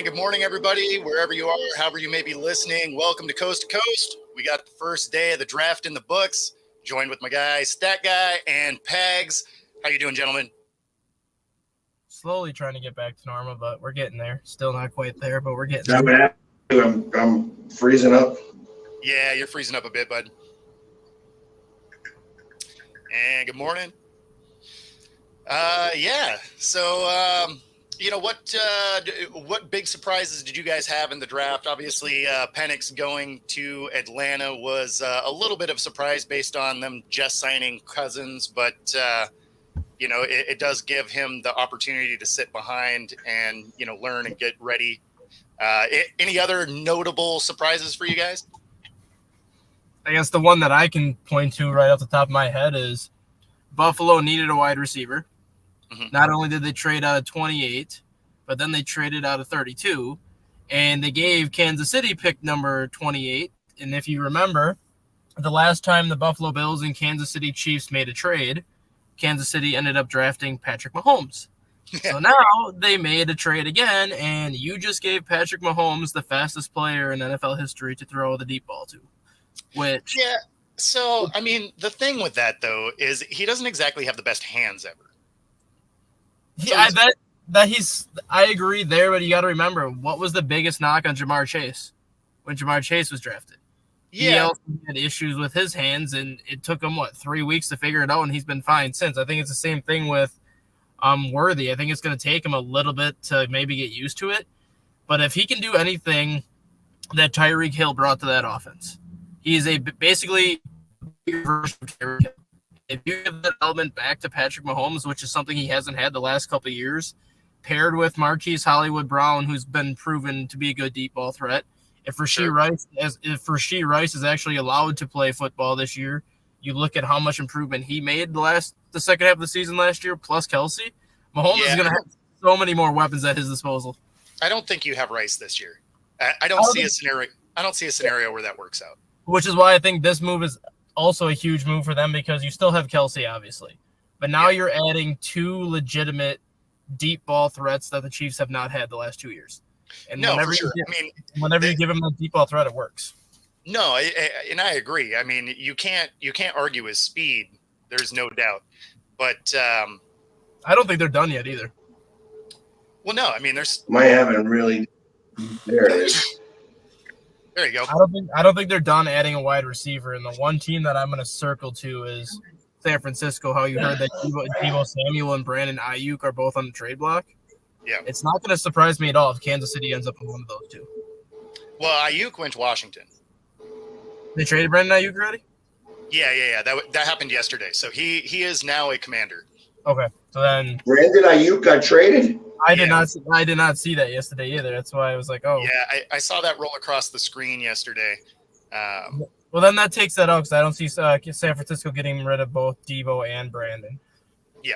And good morning, everybody, wherever you are, however you may be listening. Welcome to Coast to Coast. We got the first day of the draft in the books. Joined with my guy, StatGuy and Pags. How you doing, gentlemen? Slowly trying to get back to normal, but we're getting there. Still not quite there, but we're getting there. I'm freezing up. Yeah, you're freezing up a bit, bud. And good morning. So what big surprises did you guys have in the draft? Obviously, Penix going to Atlanta was a little bit of a surprise based on them just signing Cousins, but it does give him the opportunity to sit behind and learn and get ready. Any other notable surprises for you guys? I guess the one that I can point to right off the top of my head is Buffalo needed a wide receiver. Mm-hmm. Not only did they trade out of 28, but then they traded out of 32, and they gave Kansas City pick number 28. And if you remember, the last time the Buffalo Bills and Kansas City Chiefs made a trade, Kansas City ended up drafting Patrick Mahomes. So now they made a trade again, and you just gave Patrick Mahomes the fastest player in NFL history to throw the deep ball to. So, I mean, the thing with that, though, is he doesn't exactly have the best hands ever. So I agree there, but you got to remember, what was the biggest knock on Jamar Chase when Jamar Chase was drafted? Yeah. He also had issues with his hands, and it took him, 3 weeks to figure it out, and he's been fine since. I think it's the same thing with Worthy. I think it's going to take him a little bit to maybe get used to it, but if he can do anything that Tyreek Hill brought to that offense, he is basically a version of Tyreek Hill. If you give that element back to Patrick Mahomes, which is something he hasn't had the last couple of years, paired with Marquise Hollywood Brown, who's been proven to be a good deep ball threat, if Rashee Rice is actually allowed to play football this year, you look at how much improvement he made the second half of the season last year, plus Kelsey, Mahomes is going to have so many more weapons at his disposal. I don't think you have Rice this year. I don't see a scenario where that works out. Which is why I think this move is also a huge move for them, because you still have Kelsey, obviously. But now you're adding two legitimate deep ball threats that the Chiefs have not had the last 2 years. And for sure. Whenever you give them that deep ball threat, it works. No, and I agree. I mean, you can't argue his speed. There's no doubt. But I don't think they're done yet either. Well, no. I mean, there's. I haven't really. There it is. There you go. I don't think they're done adding a wide receiver. And the one team that I'm going to circle to is San Francisco. How you heard that Deebo Samuel and Brandon Ayuk are both on the trade block. Yeah. It's not going to surprise me at all if Kansas City ends up with one of those two. Well, Ayuk went to Washington. They traded Brandon Ayuk already? Yeah. That happened yesterday. So he is now a Commander. Okay. So then Brandon Ayuk got traded? I did not see that yesterday either. That's why I was like, oh. Yeah, I saw that roll across the screen yesterday. Well, then that takes that out, because I don't see San Francisco getting rid of both Deebo and Brandon. Yeah.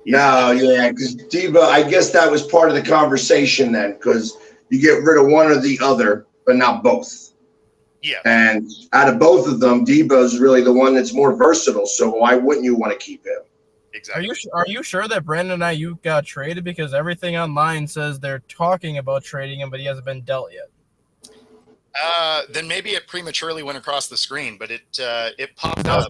No, because Deebo, I guess that was part of the conversation then, because you get rid of one or the other, but not both. Yeah. And out of both of them, Deebo's really the one that's more versatile, so why wouldn't you want to keep him? Exactly. Are you sure that Brandon Ayuk got traded? Because everything online says they're talking about trading him, but he hasn't been dealt yet. Then maybe it prematurely went across the screen, but it popped up.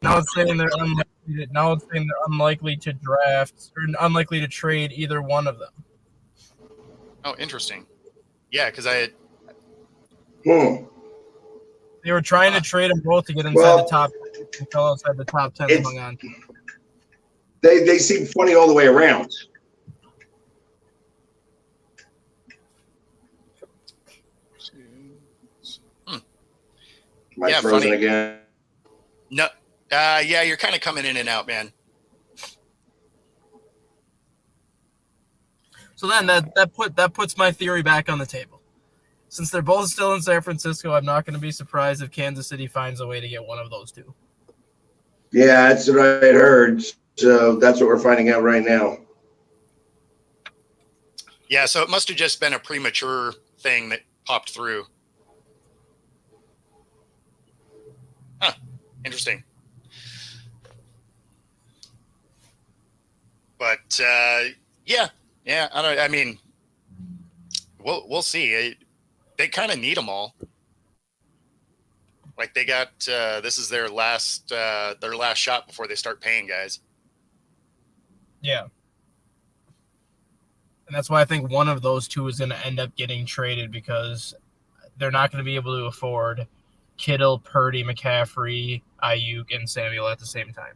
Now it's saying they're unlikely. Now it's saying they're unlikely to draft or unlikely to trade either one of them. Oh, interesting. Yeah, because They were trying to trade them both to get inside the top. And fell outside the top 10. Hung on. They seem funny all the way around. Am I frozen funny again? No. You're kind of coming in and out, man. So then that puts my theory back on the table. Since they're both still in San Francisco, I'm not going to be surprised if Kansas City finds a way to get one of those two. Yeah, that's what I had heard. So that's what we're finding out right now. Yeah, so it must have just been a premature thing that popped through. Huh. Interesting. But, yeah, Yeah, I mean, we'll see. They kind of need them all. Like they got this is their last shot before they start paying guys. Yeah. And that's why I think one of those two is going to end up getting traded because they're not going to be able to afford Kittle, Purdy, McCaffrey, Ayuk, and Samuel at the same time.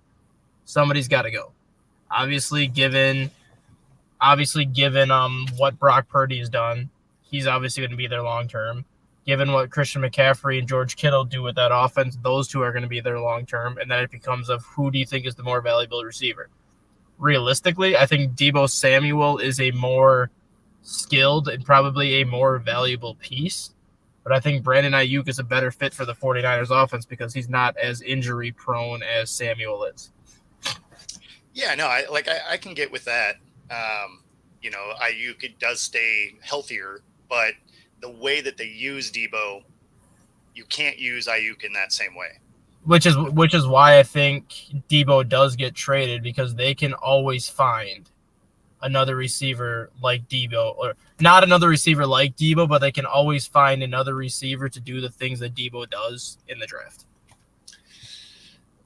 Somebody's got to go. Obviously, given what Brock Purdy has done, he's obviously going to be there long term. Given what Christian McCaffrey and George Kittle do with that offense, those two are going to be there long term. And then it becomes of who do you think is the more valuable receiver? Realistically, I think Deebo Samuel is a more skilled and probably a more valuable piece. But I think Brandon Ayuk is a better fit for the 49ers offense because he's not as injury prone as Samuel is. Yeah, no, I can get with that. Ayuk does stay healthier, but the way that they use Deebo, you can't use Ayuk in that same way. Which is why I think Deebo does get traded because they can always find another receiver like Deebo, or not another receiver like Deebo, but they can always find another receiver to do the things that Deebo does in the draft.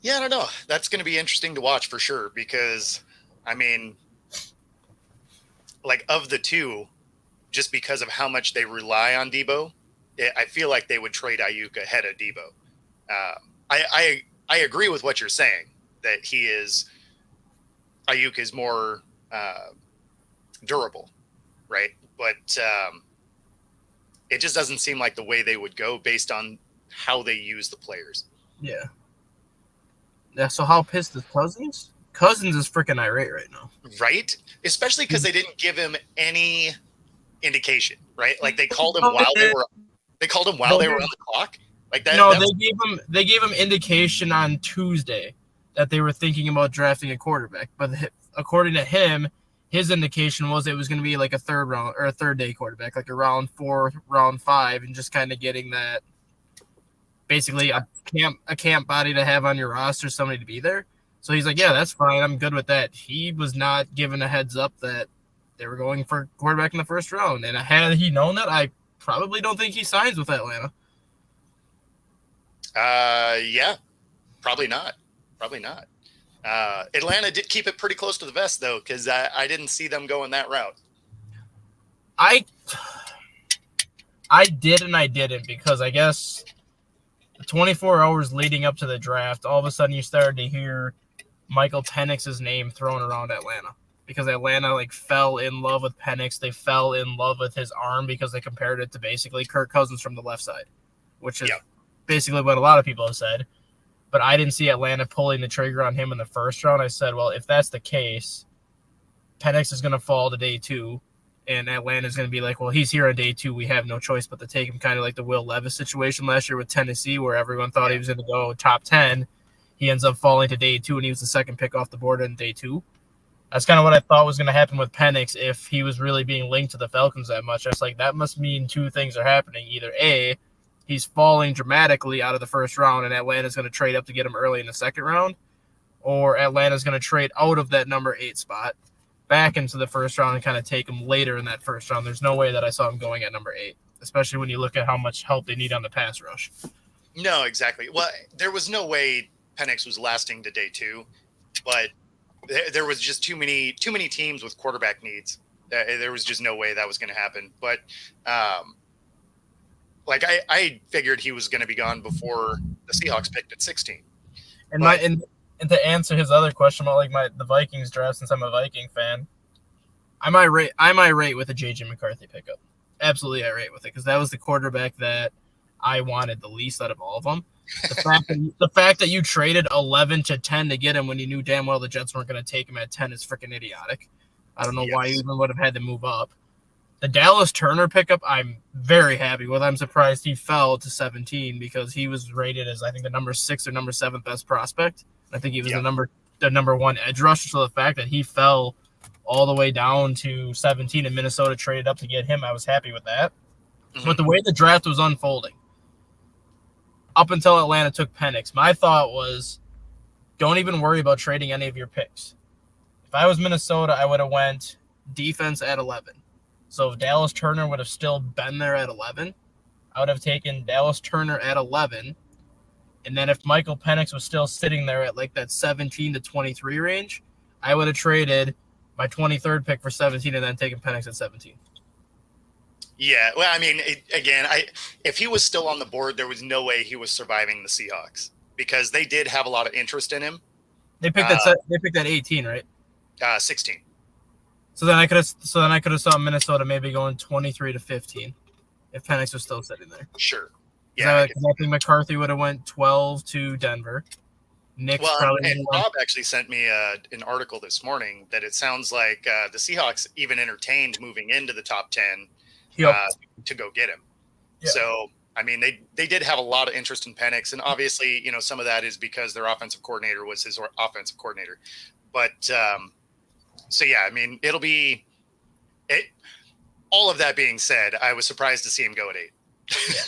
Yeah, I don't know. That's going to be interesting to watch for sure because, I mean, like of the two, just because of how much they rely on Deebo, I feel like they would trade Ayuk ahead of Deebo. I agree with what you're saying that Ayuk is more durable, right? But it just doesn't seem like the way they would go based on how they use the players. Yeah. Yeah. So how pissed is Cousins? Cousins is freaking irate right now. Right? Especially because they didn't give him any indication, right? Like they called him while they were on the clock. Like that. No, they gave him indication on Tuesday that they were thinking about drafting a quarterback. But according to him, his indication was it was going to be like a third round or a third day quarterback, like a round 4, round 5, and just kind of getting that basically a camp body to have on your roster, somebody to be there. So he's like, yeah, that's fine. I'm good with that. He was not given a heads up that they were going for quarterback in the first round. And had he known that, I probably don't think he signs with Atlanta. Yeah, probably not. Atlanta did keep it pretty close to the vest though, because I didn't see them going that route. I did and I didn't because I guess the 24 hours leading up to the draft, all of a sudden you started to hear Michael Penix's name thrown around Atlanta because Atlanta fell in love with Penix. They fell in love with his arm because they compared it to basically Kirk Cousins from the left side, which is basically what a lot of people have said. But I didn't see Atlanta pulling the trigger on him in the first round. I said, well, if that's the case, Penix is going to fall to day 2, and Atlanta is going to be like, well, he's here on day 2. We have no choice but to take him, kind of like the Will Levis situation last year with Tennessee where everyone thought he was going to go top 10. He ends up falling to day 2, and he was the second pick off the board in day 2. That's kind of what I thought was going to happen with Penix if he was really being linked to the Falcons that much. I was like, that must mean 2 things are happening. Either A, he's falling dramatically out of the first round, and Atlanta's going to trade up to get him early in the second round, or Atlanta's going to trade out of that number 8 spot back into the first round and kind of take him later in that first round. There's no way that I saw him going at number 8, especially when you look at how much help they need on the pass rush. No, exactly. Well, there was no way Penix was lasting to day 2, but there was just too many teams with quarterback needs. There was just no way that was going to happen. But I figured he was going to be gone before the Seahawks picked at 16. And to answer his other question about the Vikings draft, since I'm a Viking fan, I'm irate with the JJ McCarthy pickup. Absolutely irate with it because that was the quarterback that I wanted the least out of all of them. The fact that you traded 11 to 10 to get him when you knew damn well the Jets weren't going to take him at 10 is freaking idiotic. I don't know why you even would have had to move up. The Dallas Turner pickup, I'm very happy with. I'm surprised he fell to 17 because he was rated as, I think, the number 6 or number 7 best prospect. I think he was the number 1 edge rusher. So the fact that he fell all the way down to 17 and Minnesota traded up to get him, I was happy with that. Mm-hmm. But the way the draft was unfolding, up until Atlanta took Penix, my thought was, don't even worry about trading any of your picks. If I was Minnesota, I would have went defense at 11. So if Dallas Turner would have still been there at 11, I would have taken Dallas Turner at 11. And then if Michael Penix was still sitting there at like that 17 to 23 range, I would have traded my 23rd pick for 17 and then taken Penix at 17. Yeah, well, I mean, if he was still on the board, there was no way he was surviving the Seahawks because they did have a lot of interest in him. They picked that 18, right? 16. So then I could have saw Minnesota maybe going 23 to 15 if Penix was still sitting there. Sure. Yeah. I think McCarthy would have went 12 to Denver. And Rob actually sent me an article this morning that it sounds like the Seahawks even entertained moving into the top 10 to go get him. Yeah. So, I mean, they did have a lot of interest in Penix, and obviously, some of that is because their offensive coordinator was his offensive coordinator. But, so yeah, I mean, it'll be it. All of that being said, I was surprised to see him go at 8. Yeah.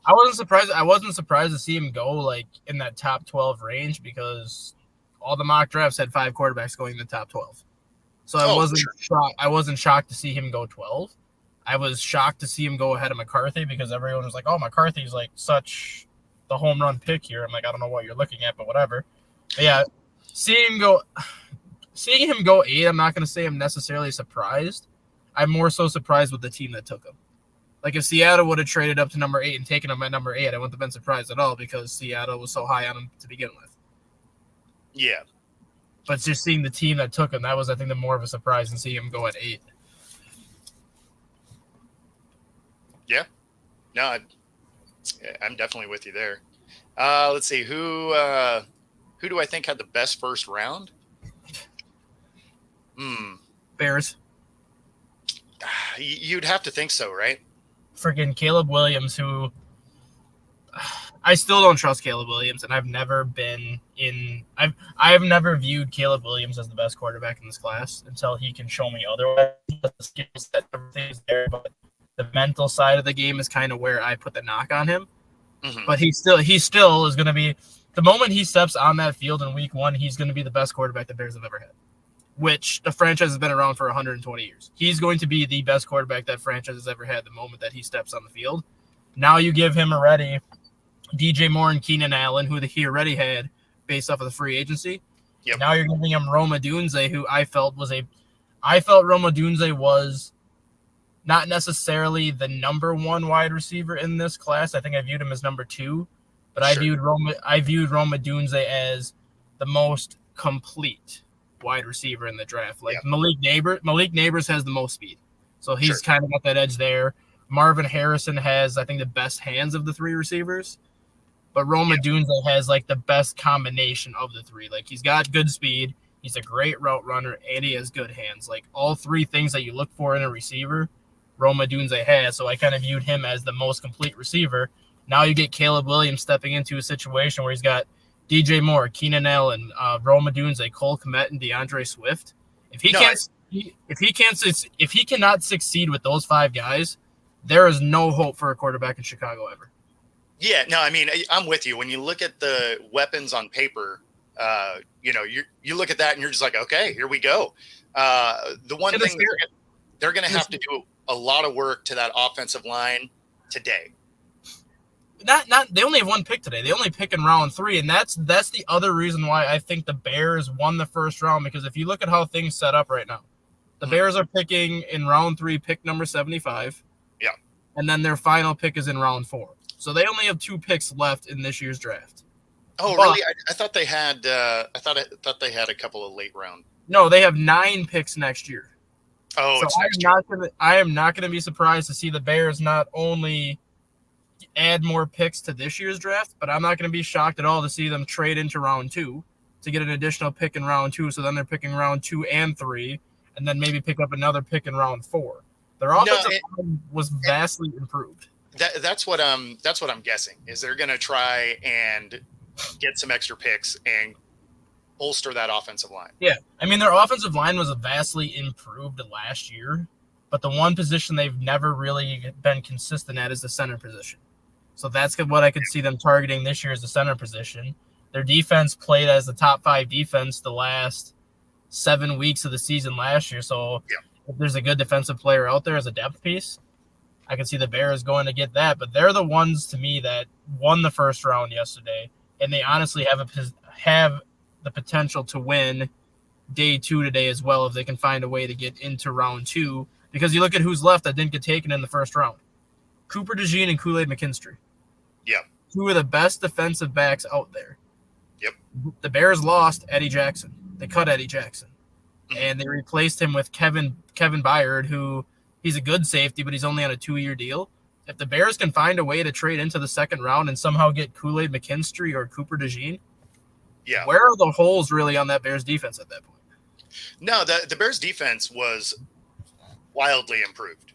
I wasn't surprised to see him go like in that top 12 range because all the mock drafts had 5 quarterbacks going in the top 12. So I wasn't shocked to see him go 12. I was shocked to see him go ahead of McCarthy because everyone was like, "Oh, McCarthy's like such the home run pick here." I'm like, I don't know what you're looking at, but whatever. But yeah, seeing him go 8, I'm not going to say I'm necessarily surprised. I'm more so surprised with the team that took him. Like if Seattle would have traded up to number 8 and taken him at number 8, I wouldn't have been surprised at all because Seattle was so high on him to begin with. Yeah. But just seeing the team that took him, that was, I think, the more of a surprise than seeing him go at 8. Yeah. No, I'm definitely with you there. Let's see. Who do I think had the best first round? Bears. You'd have to think so, right? Freaking Caleb Williams, who I still don't trust Caleb Williams, and I've never viewed Caleb Williams as the best quarterback in this class until he can show me otherwise. The skill set, everything's there, but the mental side of the game is kind of where I put the knock on him. Mm-hmm. But he still is going to be, the moment he steps on that field in week 1, he's going to be the best quarterback the Bears have ever had, which the franchise has been around for 120 years. He's going to be the best quarterback that franchise has ever had the moment that he steps on the field. Now you give him already DJ Moore and Keenan Allen, who he already had based off of the free agency. Yep. Now you're giving him Rome Odunze, who I felt Rome Odunze was not necessarily the number 1 wide receiver in this class. I think I viewed him as number 2, but sure. I viewed Rome Odunze as the most complete wide receiver in the draft. Like Malik Neighbors has the most speed. So he's kind of got that edge there. Marvin Harrison has, I think, the best hands of the 3 receivers. But Rome Odunze has like the best combination of the 3. Like he's got good speed, he's a great route runner, and he has good hands. Like all 3 things that you look for in a receiver, Rome Odunze has. So I kind of viewed him as the most complete receiver. Now you get Caleb Williams stepping into a situation where he's got DJ Moore, Keenan Allen, Rome Odunze, Cole Kmet, and DeAndre Swift. If he cannot succeed with those 5 guys, there is no hope for a quarterback in Chicago ever. Yeah, no, I mean, I'm with you. When you look at the weapons on paper, you look at that and you're just like, okay, here we go. The one thing they're going to have to do a lot of work to that offensive line today. They only have 1 pick today. They only pick in round 3, and that's the other reason why I think the Bears won the first round, because if you look at how things set up right now, the Bears are picking in round 3, pick number 75. Yeah. And then their final pick is in round 4. So they only have 2 picks left in this year's draft. Oh, really? I thought they had I thought they had a couple of late round. No, they have 9 picks next year. Oh, so I am not gonna be surprised to see the Bears not only add more picks to this year's draft, but I'm not going to be shocked at all to see them trade into round 2 to get an additional pick in round 2. So then they're picking round 2 and 3, and then maybe pick up another pick in round 4. Their offensive line was vastly improved. That's what I'm guessing is they're going to try and get some extra picks and bolster that offensive line. Yeah, I mean their offensive line was vastly improved last year, but the one position they've never really been consistent at is the center position. So that's what I could see them targeting this year as the center position. Their defense played as the top 5 defense the last 7 weeks of the season last year. So Yeah. if there's a good defensive player out there as a depth piece, I can see the Bears going to get that. But they're the ones to me that won the first round yesterday, and they honestly have the potential to win day 2 today as well if they can find a way to get into round 2. Because you look at who's left that didn't get taken in the first round: Cooper DeJean and Kool-Aid McKinstry. Yeah. 2 of the best defensive backs out there. Yep. The Bears lost Eddie Jackson. They cut Eddie Jackson. Mm-hmm. And they replaced him with Kevin Byard, who he's a good safety, but he's only on a 2-year deal. If the Bears can find a way to trade into the second round and somehow get Kool-Aid McKinstry or Cooper DeJean, where are the holes really on that Bears defense at that point? No, the Bears defense was wildly improved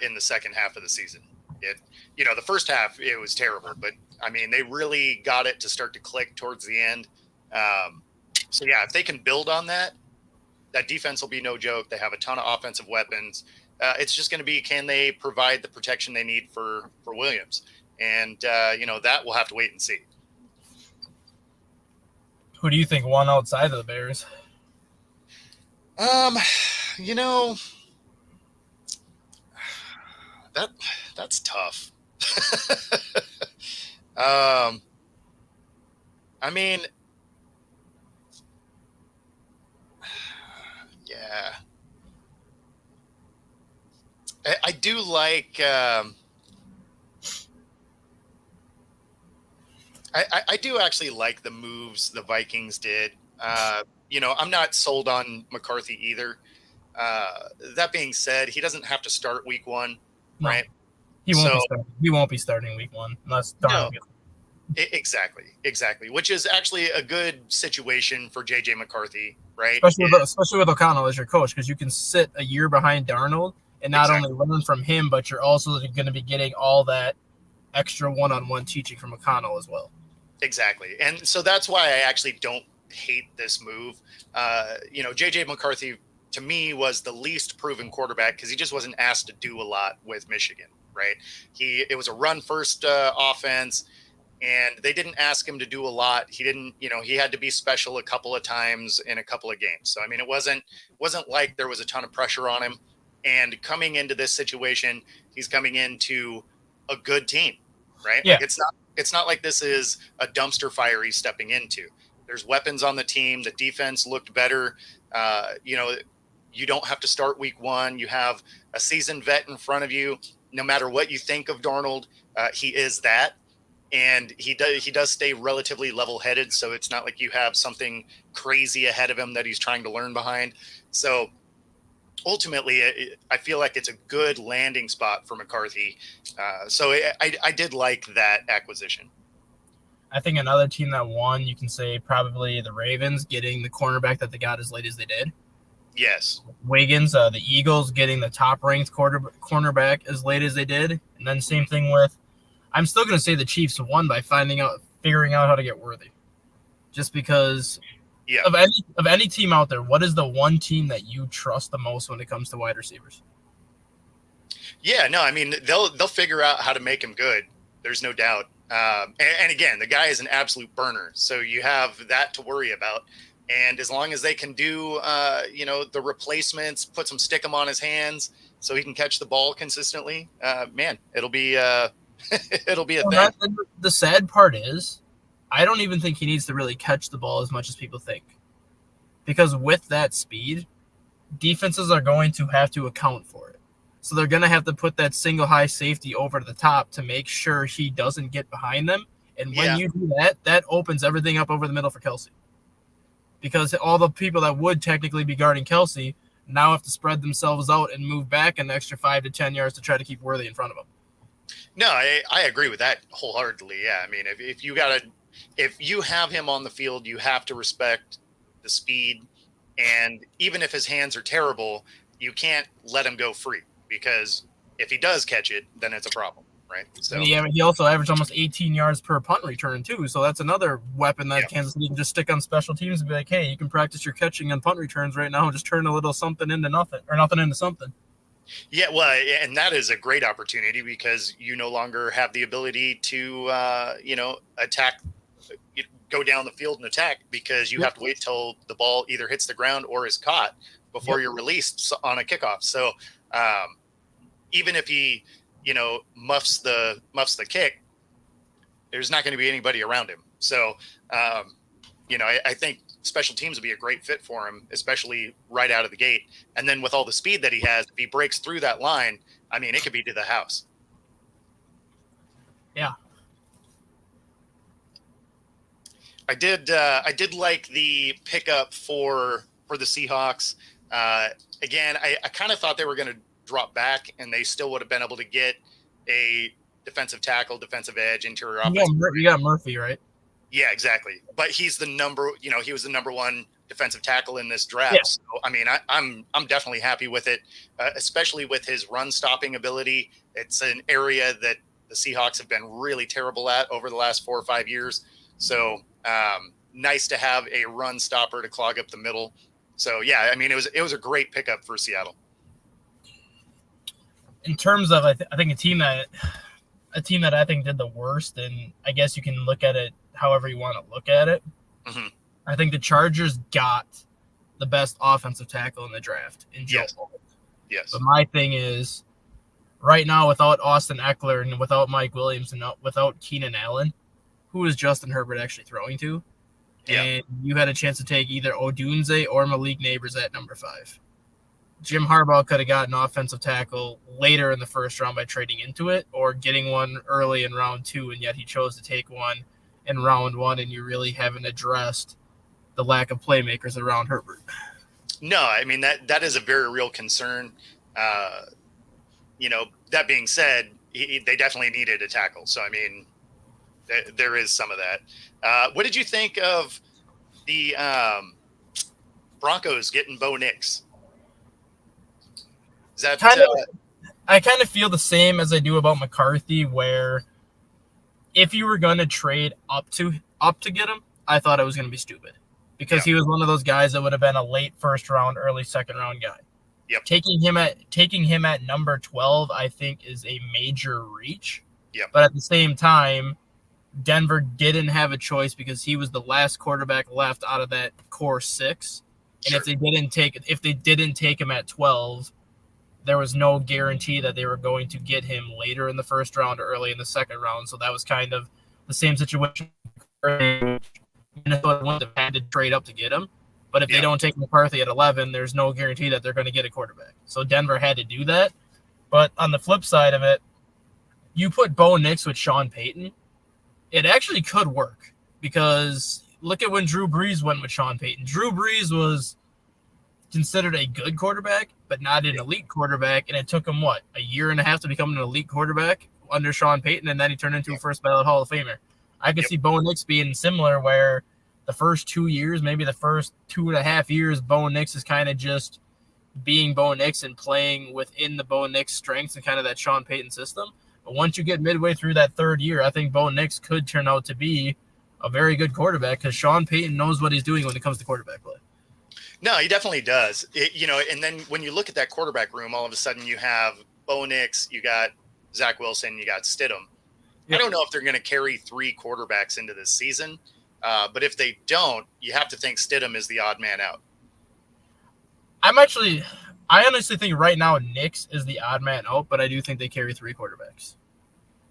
in the second half of the season. The first half, it was terrible, but I mean, they really got it to start to click towards the end. If they can build on that defense will be no joke. They have a ton of offensive weapons. It's just going to be, can they provide the protection they need for Williams? And, that we'll have to wait and see. Who do you think won outside of the Bears? That's tough. I mean, yeah, I do like, I do actually like the moves the Vikings did. I'm not sold on McCarthy either. That being said, he doesn't have to start week 1, no, right? He won't be starting week 1 unless Darnold gets. Exactly. Which is actually a good situation for JJ McCarthy, right? Especially with O'Connell as your coach, because you can sit a year behind Darnold and not only learn from him, but you're also going to be getting all that extra one-on-one teaching from O'Connell as well. Exactly. And so that's why I actually don't hate this move. JJ McCarthy, to me, was the least proven quarterback because he just wasn't asked to do a lot with Michigan, right? It was a run-first offense, and they didn't ask him to do a lot. He didn't, he had to be special a couple of times in a couple of games. So, I mean, it wasn't like there was a ton of pressure on him. And coming into this situation, he's coming into a good team, right? Yeah. Like it's not like this is a dumpster fire he's stepping into. There's weapons on the team. The defense looked better. You don't have to start week 1. You have a seasoned vet in front of you. No matter what you think of Darnold, he is that. And he does stay relatively level-headed, so it's not like you have something crazy ahead of him that he's trying to learn behind. So ultimately, I feel like it's a good landing spot for McCarthy. So I did like that acquisition. I think another team that won, you can say probably the Ravens getting the cornerback that they got as late as they did. Yes. Wiggins, the Eagles getting the top-ranked cornerback as late as they did. And then same thing with, I'm still going to say the Chiefs won by figuring out how to get Worthy. Just because of any team out there, what is the one team that you trust the most when it comes to wide receivers? Yeah, no, I mean, they'll figure out how to make him good. There's no doubt. And again, the guy is an absolute burner. So you have that to worry about. And as long as they can do, the replacements, put some stick 'em on his hands so he can catch the ball consistently, it'll be it'll be a thing. The sad part is, I don't even think he needs to really catch the ball as much as people think. Because with that speed, defenses are going to have to account for it. So they're going to have to put that single high safety over to the top to make sure he doesn't get behind them. And when you do that, that opens everything up over the middle for Kelsey. Because all the people that would technically be guarding Kelsey now have to spread themselves out and move back an extra 5 to 10 yards to try to keep Worthy in front of him. No, I agree with that wholeheartedly. Yeah, I mean, if you have him on the field, you have to respect the speed, and even if his hands are terrible, you can't let him go free, because if he does catch it, then it's a problem, right? So he also averaged almost 18 yards per punt return too, so that's another weapon that Kansas City can just stick on special teams and be like, hey, you can practice your catching on punt returns right now and just turn a little something into nothing, or nothing into something. Yeah, well, and that is a great opportunity because you no longer have the ability to, attack go down the field and attack, because you have to wait till the ball either hits the ground or is caught before you're released on a kickoff. So even if he, muffs the kick, there's not going to be anybody around him. So, I think special teams would be a great fit for him, especially right out of the gate. And then with all the speed that he has, if he breaks through that line, I mean, it could be to the house. Yeah. I did like the pickup for the Seahawks. Again, I kind of thought they were going to drop back and they still would have been able to get a defensive tackle, defensive edge, interior offense. You got Murphy, right? Yeah, exactly. But he's he was the number one defensive tackle in this draft. Yeah. So, I mean, I'm definitely happy with it, especially with his run stopping ability. It's an area that the Seahawks have been really terrible at over the last 4 or 5 years. So nice to have a run stopper to clog up the middle. So yeah, I mean, it was a great pickup for Seattle. In terms of, I think a team that I think did the worst, and I guess you can look at it however you want to look at it. Mm-hmm. I think the Chargers got the best offensive tackle in the draft in Joe Alt. Yes. But my thing is, right now, without Austin Eckler and without Mike Williams and without Keenan Allen, who is Justin Herbert actually throwing to? Yeah. And you had a chance to take either Odunze or Malik Neighbors at number 5. Jim Harbaugh could have gotten an offensive tackle later in the first round by trading into it or getting one early in round 2, and yet he chose to take one in round 1, and you really haven't addressed the lack of playmakers around Herbert. No, I mean, that is a very real concern. That being said, they definitely needed a tackle. So, I mean, there is some of that. What did you think of the Broncos getting Bo Nix? Is that I kind of feel the same as I do about McCarthy, where if you were going to trade up to get him, I thought it was going to be stupid because he was one of those guys that would have been a late first round, early second round guy. Yep. Taking him at number 12, I think, is a major reach. Yep. But at the same time, Denver didn't have a choice because he was the last quarterback left out of that core 6. And if they didn't take him at 12, there was no guarantee that they were going to get him later in the first round or early in the second round. So that was kind of the same situation. Minnesota wouldn't have had to trade up to get him. But if they don't take McCarthy at 11, there's no guarantee that they're going to get a quarterback. So Denver had to do that. But on the flip side of it, you put Bo Nix with Sean Payton, it actually could work because look at when Drew Brees went with Sean Payton. Drew Brees was considered a good quarterback, but not an elite quarterback, and it took him, a year and a half to become an elite quarterback under Sean Payton, and then he turned into a first ballot Hall of Famer. I could see Bo Nix being similar, where the first 2 years, maybe the first 2.5 years, Bo Nix is kind of just being Bo Nix and playing within the Bo Nix strengths and kind of that Sean Payton system. But once you get midway through that third year, I think Bo Nix could turn out to be a very good quarterback because Sean Payton knows what he's doing when it comes to quarterback play. No, he definitely does. And then when you look at that quarterback room, all of a sudden you have Bo Nix, you got Zach Wilson, you got Stidham. Yep. I don't know if they're going to carry 3 quarterbacks into this season, but if they don't, you have to think Stidham is the odd man out. I honestly think right now Nix is the odd man out, but I do think they carry 3 quarterbacks.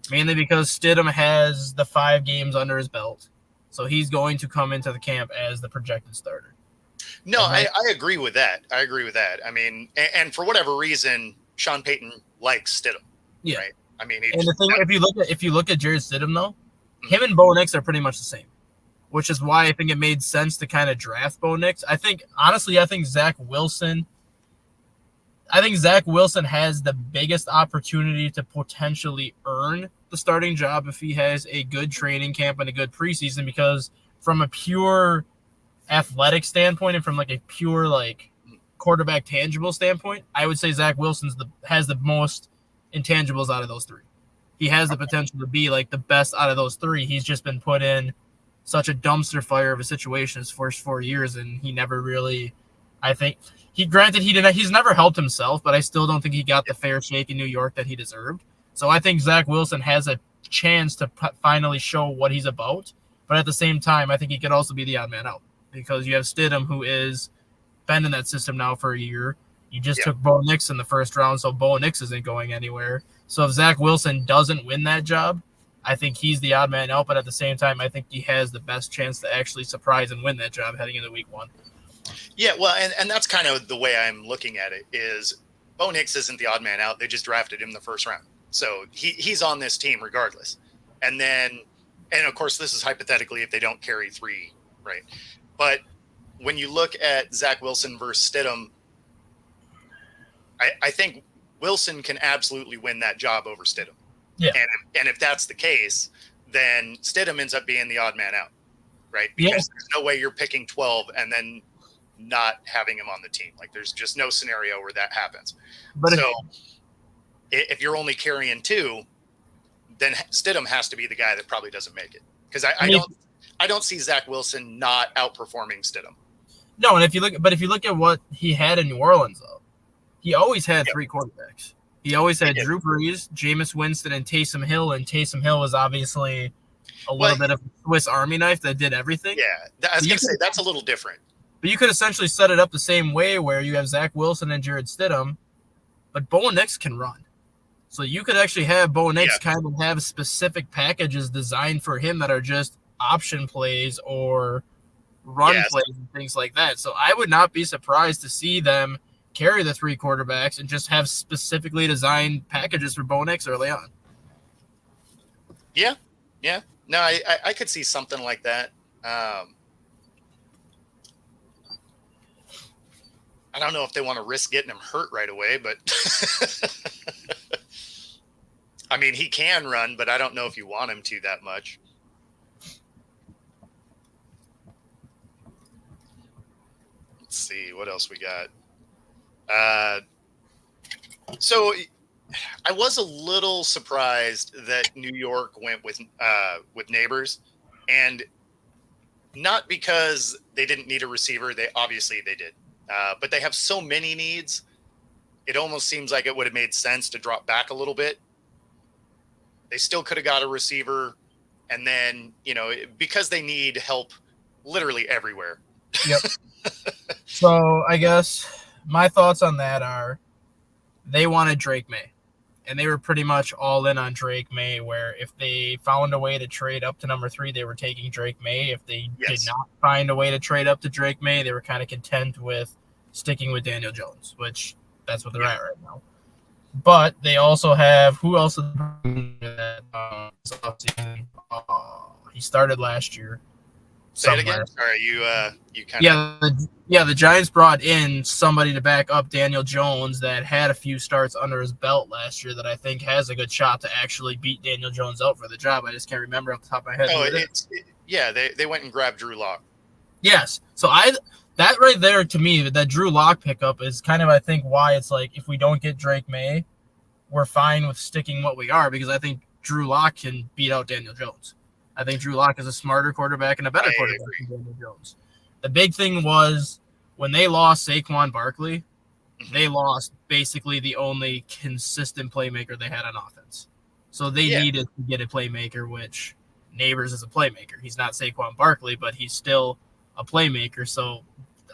Mainly because Stidham has the 5 games under his belt, so he's going to come into the camp as the projected starter. No, I agree with that. I mean, and for whatever reason, Sean Payton likes Stidham. Yeah. Right? I mean, and the thing, if you look at Jared Stidham, though, him and Bo Nix are pretty much the same, which is why I think it made sense to kind of draft Bo Nix. I think Zach Wilson has the biggest opportunity to potentially earn the starting job if he has a good training camp and a good preseason, because from a pure athletic standpoint and from like a pure like quarterback tangible standpoint, I would say Zach Wilson has the most intangibles out of those 3. He has the potential to be like the best out of those 3. He's just been put in such a dumpster fire of a situation his first 4 years, and he never really, I think he's never helped himself, but I still don't think he got the fair shake in New York that he deserved. So I think Zach Wilson has a chance to finally show what he's about. But at the same time, I think he could also be the odd man out because you have Stidham, who is been in that system now for a year. You just took Bo Nix in the first round, so Bo Nix isn't going anywhere. So if Zach Wilson doesn't win that job, I think he's the odd man out. But at the same time, I think he has the best chance to actually surprise and win that job heading into week 1. Yeah, well, and that's kind of the way I'm looking at it is Bo Nix isn't the odd man out. They just drafted him the first round. So he's on this team regardless. And of course, this is hypothetically if they don't carry 3, right? But when you look at Zach Wilson versus Stidham, I think Wilson can absolutely win that job over Stidham. Yeah. And if that's the case, then Stidham ends up being the odd man out, right? Because there's no way you're picking 12 and then not having him on the team. Like there's just no scenario where that happens. But so if you're only carrying 2, then Stidham has to be the guy that probably doesn't make it. Because I don't see Zach Wilson not outperforming Stidham. No, and if you look at what he had in New Orleans, though, he always had 3 quarterbacks. He always had Drew Brees, Jameis Winston, and Taysom Hill. And Taysom Hill was obviously a little bit of a Swiss Army knife that did everything. Yeah, I was going to say that's a little different. But you could essentially set it up the same way where you have Zach Wilson and Jared Stidham, but Bo Nix can run. So you could actually have Bo Nix kind of have specific packages designed for him that are just option plays or run plays and things like that. So I would not be surprised to see them carry the 3 quarterbacks and just have specifically designed packages for Bo Nix early on. Yeah. No, I could see something like that. I don't know if they want to risk getting him hurt right away, but I mean, he can run, but I don't know if you want him to that much. Let's see what else we got. So I was a little surprised that New York went with Neighbors, and not because they didn't need a receiver. They did. But they have so many needs. It almost seems like it would have made sense to drop back a little bit. They still could have got a receiver. And then, because they need help literally everywhere. Yep. So I guess my thoughts on that are they wanted Drake May. And they were pretty much all in on Drake May, where if they found a way to trade up to number 3, they were taking Drake May. If they did not find a way to trade up to Drake May, they were kind of content with sticking with Daniel Jones, which that's what they're at right now. But they also have – who else is he started last year. Say it again? Sorry, you kind of – the Giants brought in somebody to back up Daniel Jones that had a few starts under his belt last year that I think has a good shot to actually beat Daniel Jones out for the job. I just can't remember off the top of my head. They went and grabbed Drew Lock. Yes. So that right there to me, that Drew Lock pickup is kind of, I think, why it's like if we don't get Drake May, we're fine with sticking what we are because I think Drew Lock can beat out Daniel Jones. I think Drew Lock is a smarter quarterback and a better quarterback than Daniel Jones. The big thing was when they lost Saquon Barkley, they lost basically the only consistent playmaker they had on offense. So they needed to get a playmaker, which Neighbors is a playmaker. He's not Saquon Barkley, but he's still a playmaker. So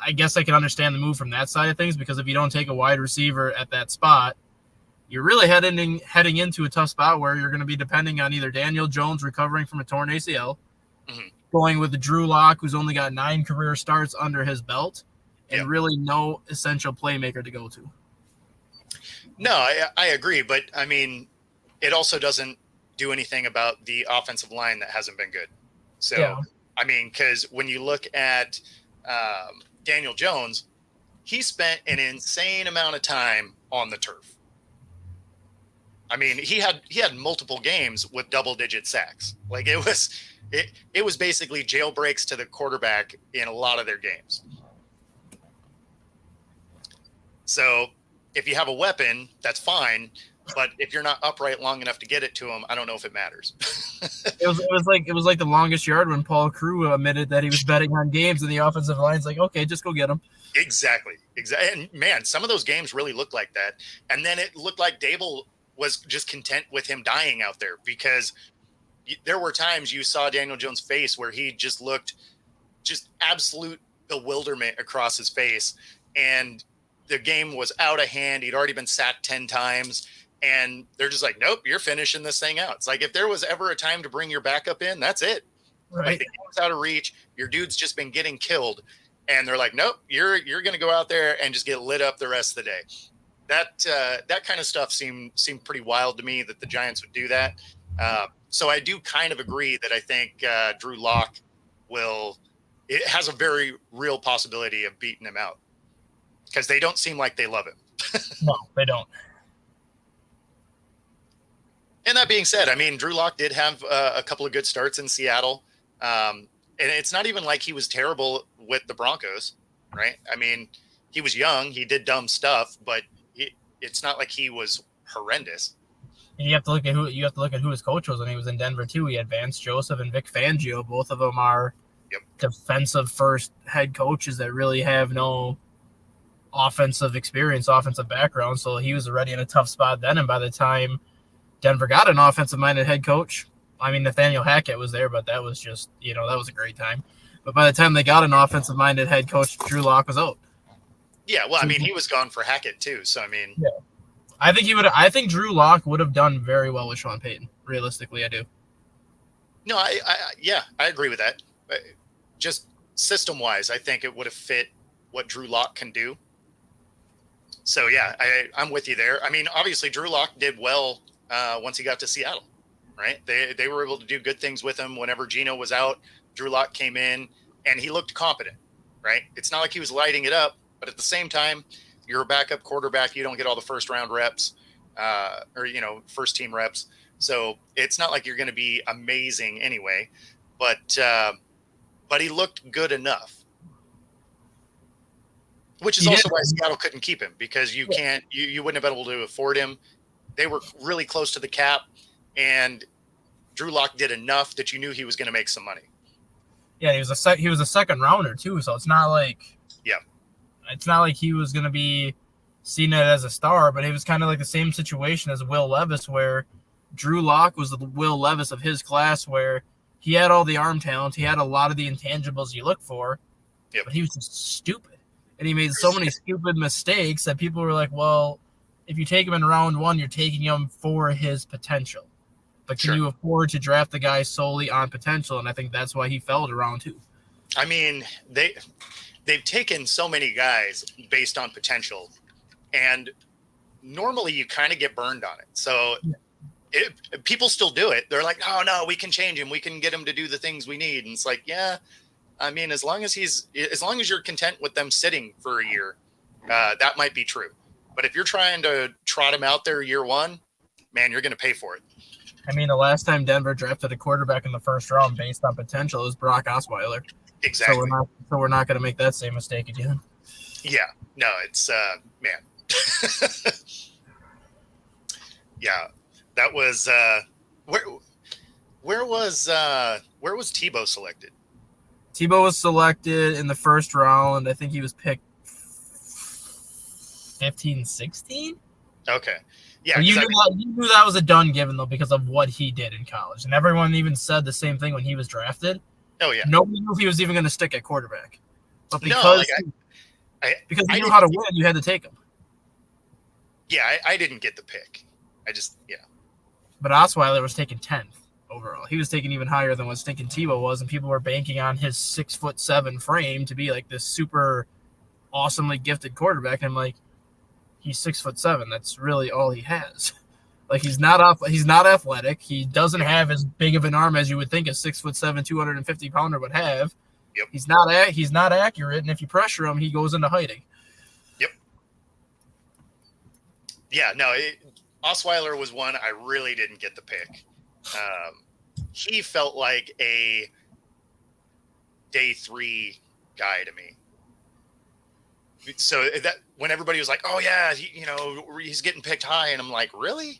I guess I can understand the move from that side of things because if you don't take a wide receiver at that spot, you're really heading into a tough spot where you're going to be depending on either Daniel Jones recovering from a torn ACL, going with the Drew Lock, who's only got 9 career starts under his belt, and really no essential playmaker to go to. No, I agree. But, I mean, it also doesn't do anything about the offensive line that hasn't been good. So, I mean, because when you look at Daniel Jones, he spent an insane amount of time on the turf. I mean, he had multiple games with double-digit sacks. Like it was basically jailbreaks to the quarterback in a lot of their games. So if you have a weapon, that's fine. But if you're not upright long enough to get it to him, I don't know if it matters. it was like the longest yard when Paul Crewe admitted that he was betting on games, and the offensive line's like, okay, just go get him. Exactly. And man, some of those games really looked like that. And then it looked like Dable was just content with him dying out there because there were times you saw Daniel Jones' face where he just looked just absolute bewilderment across his face. And the game was out of hand. He'd already been sacked 10 times. And they're just like, nope, you're finishing this thing out. It's like, if there was ever a time to bring your backup in, that's it. Right. Like, the game's out of reach. Your dude's just been getting killed. And they're like, nope, you're going to go out there and just get lit up the rest of the day. That kind of stuff seemed pretty wild to me, that the Giants would do that. So I do kind of agree that I think Drew Lock it has a very real possibility of beating him out, because they don't seem like they love him. No, they don't. And that being said, I mean, Drew Lock did have a couple of good starts in Seattle. And it's not even like he was terrible with the Broncos, right? I mean, he was young, he did dumb stuff, but it's not like he was horrendous. And you have to look at who his coach was when he was in Denver too. He had Vance Joseph and Vic Fangio. Both of them are defensive first head coaches that really have no offensive experience, offensive background. So he was already in a tough spot then. And by the time Denver got an offensive minded head coach, I mean, Nathaniel Hackett was there, but that was just, that was a great time. But by the time they got an offensive minded head coach, Drew Lock was out. Yeah. Well, I mean, he was gone for Hackett too. So, I mean, yeah. I think Drew Lock would have done very well with Sean Payton. Realistically, I do. No, I agree with that. Just system wise, I think it would have fit what Drew Lock can do. So yeah, I'm with you there. I mean, obviously Drew Lock did well once he got to Seattle, right? They were able to do good things with him. Whenever Geno was out, Drew Lock came in and he looked competent, right? It's not like he was lighting it up, but at the same time, you're a backup quarterback. You don't get all the first round reps or first team reps. So it's not like you're going to be amazing anyway, but he looked good enough, which is also why Seattle couldn't keep him, because you wouldn't have been able to afford him. They were really close to the cap, and Drew Lock did enough that you knew he was going to make some money. Yeah, he was a second rounder too, so it's not like he was going to be seen as a star, but it was kind of like the same situation as Will Levis, where Drew Lock was the Will Levis of his class, where he had all the arm talent, he had a lot of the intangibles you look for, but he was just stupid. And he made so many stupid mistakes that people were like, well, if you take him in round one, you're taking him for his potential. But can you afford to draft the guy solely on potential? And I think that's why he fell to round two. I mean, they've taken so many guys based on potential, and normally you kind of get burned on it. So people still do it. They're like, oh no, we can change him. We can get him to do the things we need. And it's like, yeah, I mean, as long as you're content with them sitting for a year, that might be true. But if you're trying to trot him out there year one, man, you're going to pay for it. I mean, the last time Denver drafted a quarterback in the first round based on potential is Brock Osweiler. Exactly. So we're not going to make that same mistake again. Yeah. No, it's man. Yeah. That was where was Tebow selected? Tebow was selected in the first round. I think he was picked 15, 16. Okay. Yeah. You knew that was a done given, though, because of what he did in college. And everyone even said the same thing when he was drafted. Oh, yeah. Nobody knew if he was even going to stick at quarterback. But because he knew how to win, you had to take him. Yeah, I didn't get the pick. But Osweiler was taken 10th overall. He was taken even higher than what stinking Tebow was, and people were banking on his 6'7" frame to be like this super awesomely gifted quarterback. And I'm like, he's 6'7". That's really all he has. Like, he's not athletic. He doesn't have as big of an arm as you would think a 6'7", 250-pounder would have. Yep. He's not accurate, and if you pressure him, he goes into hiding. Yep. Yeah, no, Osweiler was one I really didn't get the pick. He felt like a day 3 guy to me. So that when everybody was like, "Oh yeah, he's getting picked high," and I'm like, "Really?"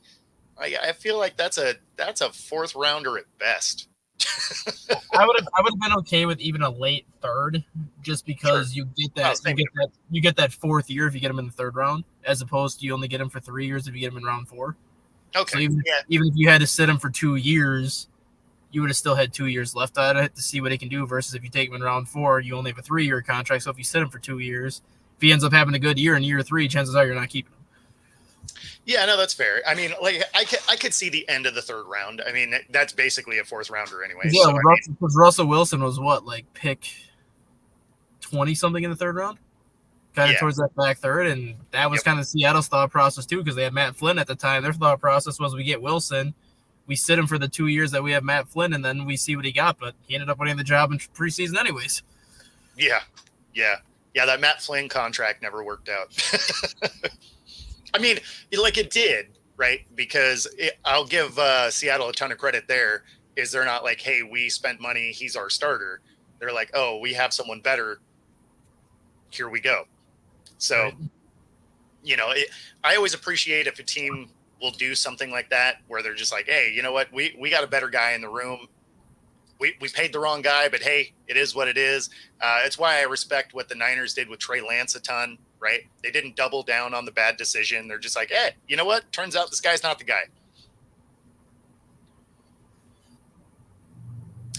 I feel like that's a 4th rounder at best. I would have been okay with even a late 3rd, just because you get that 4th year if you get him in the 3rd round, as opposed to you only get him for 3 years if you get him in round 4. Okay. So even if you had to sit him for 2 years, you would have still had 2 years left at it to see what he can do versus if you take him in round 4, you only have a 3-year contract. So if you sit him for 2 years, if he ends up having a good year in year 3, chances are you're not keeping him. Yeah, no, that's fair. I mean, like I could see the end of the 3rd round. I mean, that's basically a 4th rounder anyway. Yeah, so, Russell Wilson was what, like pick 20 something in the 3rd round, kind of towards that back third, and that was kind of Seattle's thought process too, because they had Matt Flynn at the time. Their thought process was we get Wilson, we sit him for the 2 years that we have Matt Flynn, and then we see what he got. But he ended up winning the job in preseason anyways. Yeah. That Matt Flynn contract never worked out. I mean, like it did, right? Because I'll give Seattle a ton of credit there. Is they're not like, hey, we spent money, he's our starter. They're like, oh, we have someone better. Here we go. So, I always appreciate if a team will do something like that where they're just like, hey, you know what? We got a better guy in the room. We paid the wrong guy, but hey, it is what it is. It's why I respect what the Niners did with Trey Lance a ton, right? They didn't double down on the bad decision. They're just like, hey, you know what? Turns out this guy's not the guy.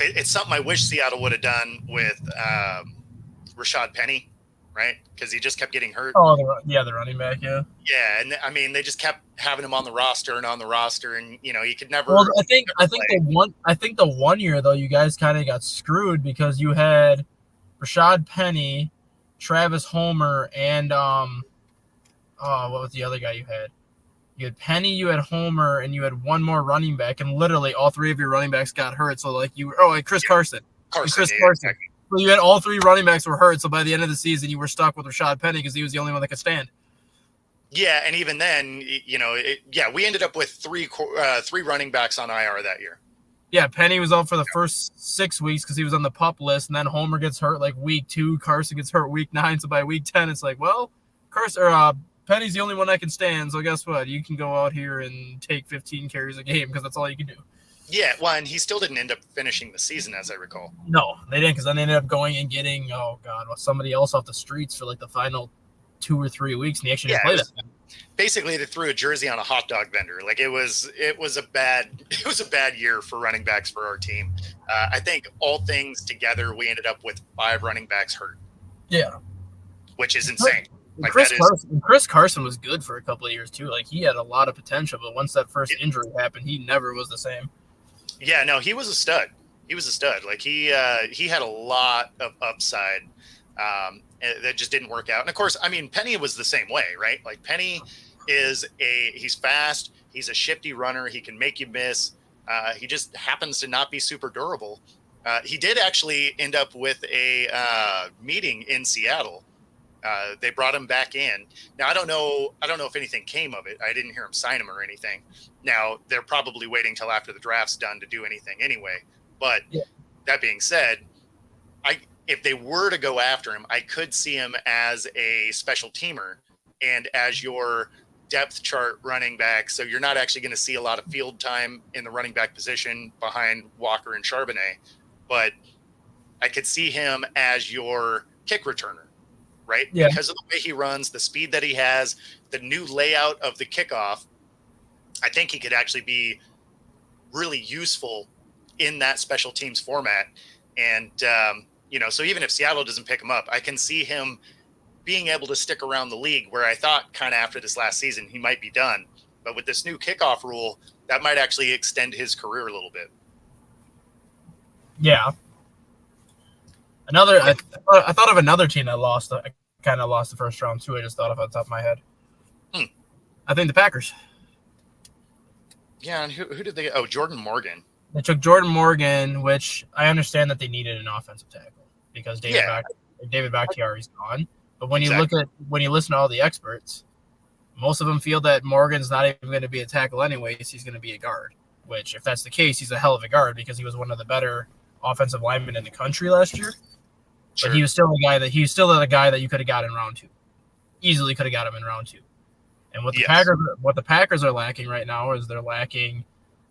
It's something I wish Seattle would have done with Rashad Penny, right? Because he just kept getting hurt. Oh, the running back, yeah. Yeah, and I mean, they just kept having him on the roster, and he could never. Well, I think the 1 year though, you guys kind of got screwed because you had Rashad Penny, Travis Homer, and what was the other guy you had? You had Penny, you had Homer, and you had one more running back, and literally all 3 of your running backs got hurt. So like Chris Carson. Carson. Exactly. So you had all 3 running backs were hurt. So by the end of the season, you were stuck with Rashad Penny because he was the only one that could stand. Yeah, and even then, we ended up with three running backs on IR that year. Yeah, Penny was out for the first 6 weeks because he was on the PUP list, and then Homer gets hurt like week 2. Carson gets hurt week 9. So by week 10, it's like, well, Penny's the only one that can stand. So guess what? You can go out here and take 15 carries a game because that's all you can do. Yeah, well, and he still didn't end up finishing the season, as I recall. No, they didn't, because then they ended up going and getting somebody else off the streets for like the final 2 or 3 weeks, and he actually didn't play that time. Basically, they threw a jersey on a hot dog vendor. Like it was a bad year for running backs for our team. I think all things together, we ended up with 5 running backs hurt. Yeah, which is insane. Like Chris Carson was good for a couple of years too. Like he had a lot of potential, but once that first injury happened, he never was the same. Yeah, no, he was a stud. Like he had a lot of upside that just didn't work out. And of course, I mean, Penny was the same way, right? Like Penny he's fast. He's a shifty runner. He can make you miss. He just happens to not be super durable. He did actually end up with a meeting in Seattle. They brought him back in. Now, I don't know if anything came of it. I didn't hear him sign him or anything. Now, they're probably waiting till after the draft's done to do anything anyway. But That being said, if they were to go after him, I could see him as a special teamer and as your depth chart running back. So you're not actually going to see a lot of field time in the running back position behind Walker and Charbonnet. But I could see him as your kick returner. Right? Yeah. Because of the way he runs, the speed that he has, the new layout of the kickoff, I think he could actually be really useful in that special teams format. And, so even if Seattle doesn't pick him up, I can see him being able to stick around the league where I thought kind of after this last season, he might be done. But with this new kickoff rule, that might actually extend his career a little bit. Yeah. I thought of another team that lost. I kind of lost the first round too. I just thought of it on the top of my head. I think the Packers. Yeah, and who did they? Oh, Jordan Morgan. They took Jordan Morgan, which I understand that they needed an offensive tackle because David Bakhtiari's gone. But when you listen to all the experts, most of them feel that Morgan's not even going to be a tackle anyways. He's going to be a guard. Which, if that's the case, he's a hell of a guard because he was one of the better offensive linemen in the country last year. Sure. But he was still the guy that you could have got in round 2. Easily could have got him in round 2. And what the Packers are lacking right now is they're lacking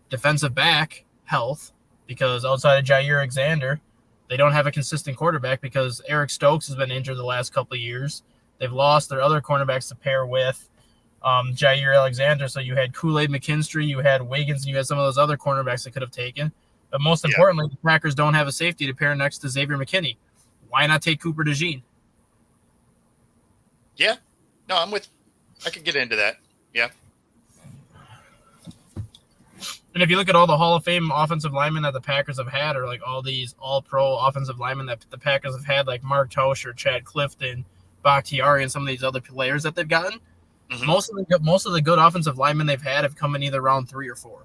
defensive back health because outside of Jair Alexander, they don't have a consistent quarterback because Eric Stokes has been injured the last couple of years. They've lost their other cornerbacks to pair with Jair Alexander. So you had Kool-Aid McKinstry, you had Wiggins, and you had some of those other cornerbacks they could have taken. But most importantly, the Packers don't have a safety to pair next to Xavier McKinney. Why not take Cooper DeJean? Yeah. No, I could get into that. Yeah. And if you look at all the Hall of Fame offensive linemen that the Packers have had, or like all these all-pro offensive linemen that the Packers have had, like Mark Tosher, Chad Clifton, Bakhtiari, and some of these other players that they've gotten, most of the good offensive linemen they've had have come in either round 3 or 4.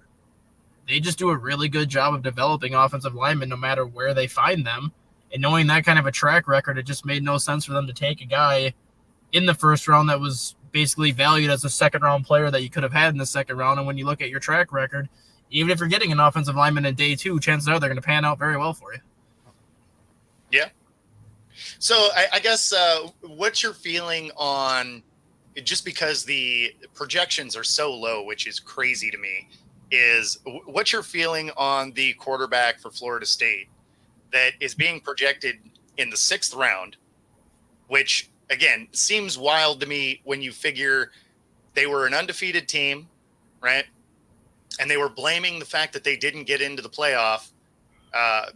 They just do a really good job of developing offensive linemen no matter where they find them. And knowing that kind of a track record, it just made no sense for them to take a guy in the first round that was basically valued as a second-round player that you could have had in the second round. And when you look at your track record, even if you're getting an offensive lineman in day 2, chances are they're going to pan out very well for you. Yeah. So I guess what's your feeling on, just because the projections are so low, which is crazy to me, is what's your feeling on the quarterback for Florida State that is being projected in the 6th round, which, again, seems wild to me when you figure they were an undefeated team, right? And they were blaming the fact that they didn't get into the playoff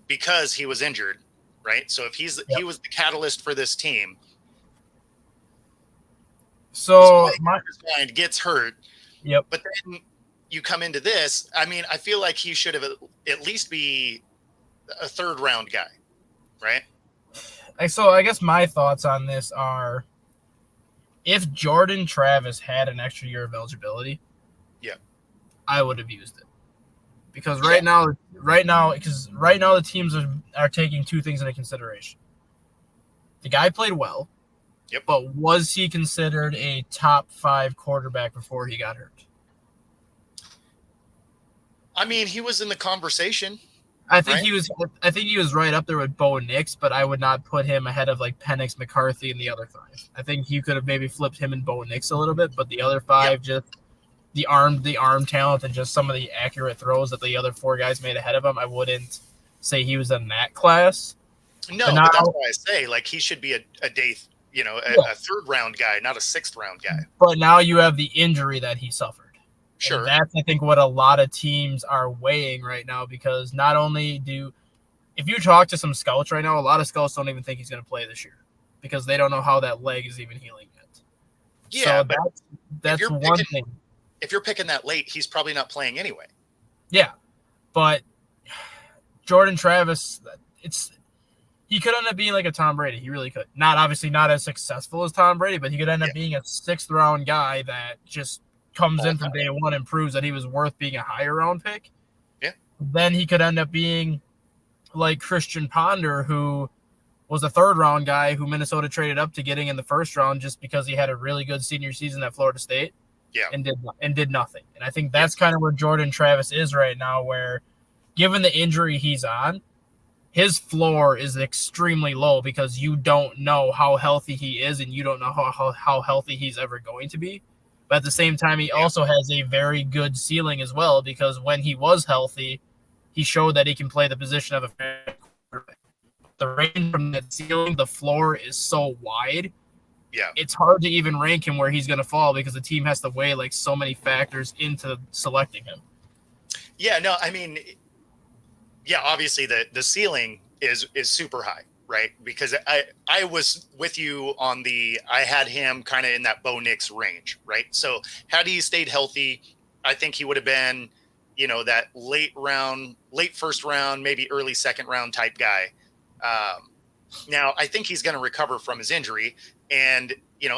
because he was injured, right? So if he was the catalyst for this team, so my mind gets hurt. Yep. But then you come into this. I mean, I feel like he should have at least be a 3rd round guy, right? So I guess my thoughts on this are, if Jordan Travis had an extra year of eligibility, I would have used it, because right now the teams are taking 2 things into consideration. The guy played well, but was he considered a top 5 quarterback before he got hurt? I mean, he was in the conversation. I think he was right up there with Bo Nix, but I would not put him ahead of like Penix, McCarthy, and the other 5. I think you could have maybe flipped him and Bo Nix a little bit, but the other 5 just the arm talent and just some of the accurate throws that the other 4 guys made ahead of him, I wouldn't say he was in that class. No, but that's why I say, like, he should be a day, a 3rd round guy, not a 6th round guy. But now you have the injury that he suffered. Sure. And that's, I think, what a lot of teams are weighing right now, because not only if you talk to some scouts right now, a lot of scouts don't even think he's going to play this year because they don't know how that leg is even healing yet. Yeah, so but that's one thing. If you're picking that late, he's probably not playing anyway. Yeah, but Jordan Travis, he could end up being like a Tom Brady. He really could. Obviously not as successful as Tom Brady, but he could end up being a 6th round guy that just comes in from day 1 and proves that he was worth being a higher round pick. Yeah. Then he could end up being like Christian Ponder, who was a 3rd round guy who Minnesota traded up to getting in the 1st round just because he had a really good senior season at Florida State. Yeah. And did nothing. And I think that's kind of where Jordan Travis is right now, where given the injury he's on, his floor is extremely low because you don't know how healthy he is and you don't know how healthy he's ever going to be. But at the same time, he also has a very good ceiling as well, because when he was healthy, he showed that he can play the position of a quarterback. The range from that ceiling, the floor is so wide. Yeah, it's hard to even rank him where he's going to fall because the team has to weigh like so many factors into selecting him. Yeah, no, I mean, obviously the ceiling is super high, right? Because I was with you on I had him kind of in that Bo Nix range, right? So had he stayed healthy, I think he would have been, that late 1st round, maybe early 2nd round type guy. Now I think he's going to recover from his injury. And,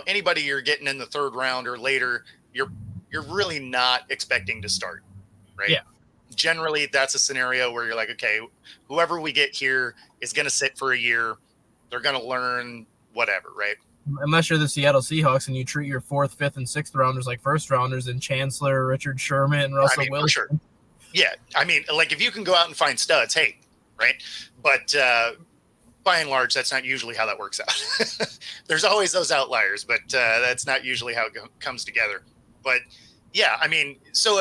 anybody you're getting in the 3rd round or later, you're really not expecting to start, right? Yeah. Generally, that's a scenario where you're like, okay, whoever we get here is going to sit for a year. They're going to learn whatever, right? Unless you're the Seattle Seahawks and you treat your 4th, 5th, and 6th rounders like 1st rounders and Chancellor, Richard Sherman, and Russell Wilson. Sure. Yeah. I mean, like, if you can go out and find studs, hey, right? But by and large, that's not usually how that works out. There's always those outliers, but that's not usually how it comes together. But yeah, I mean, so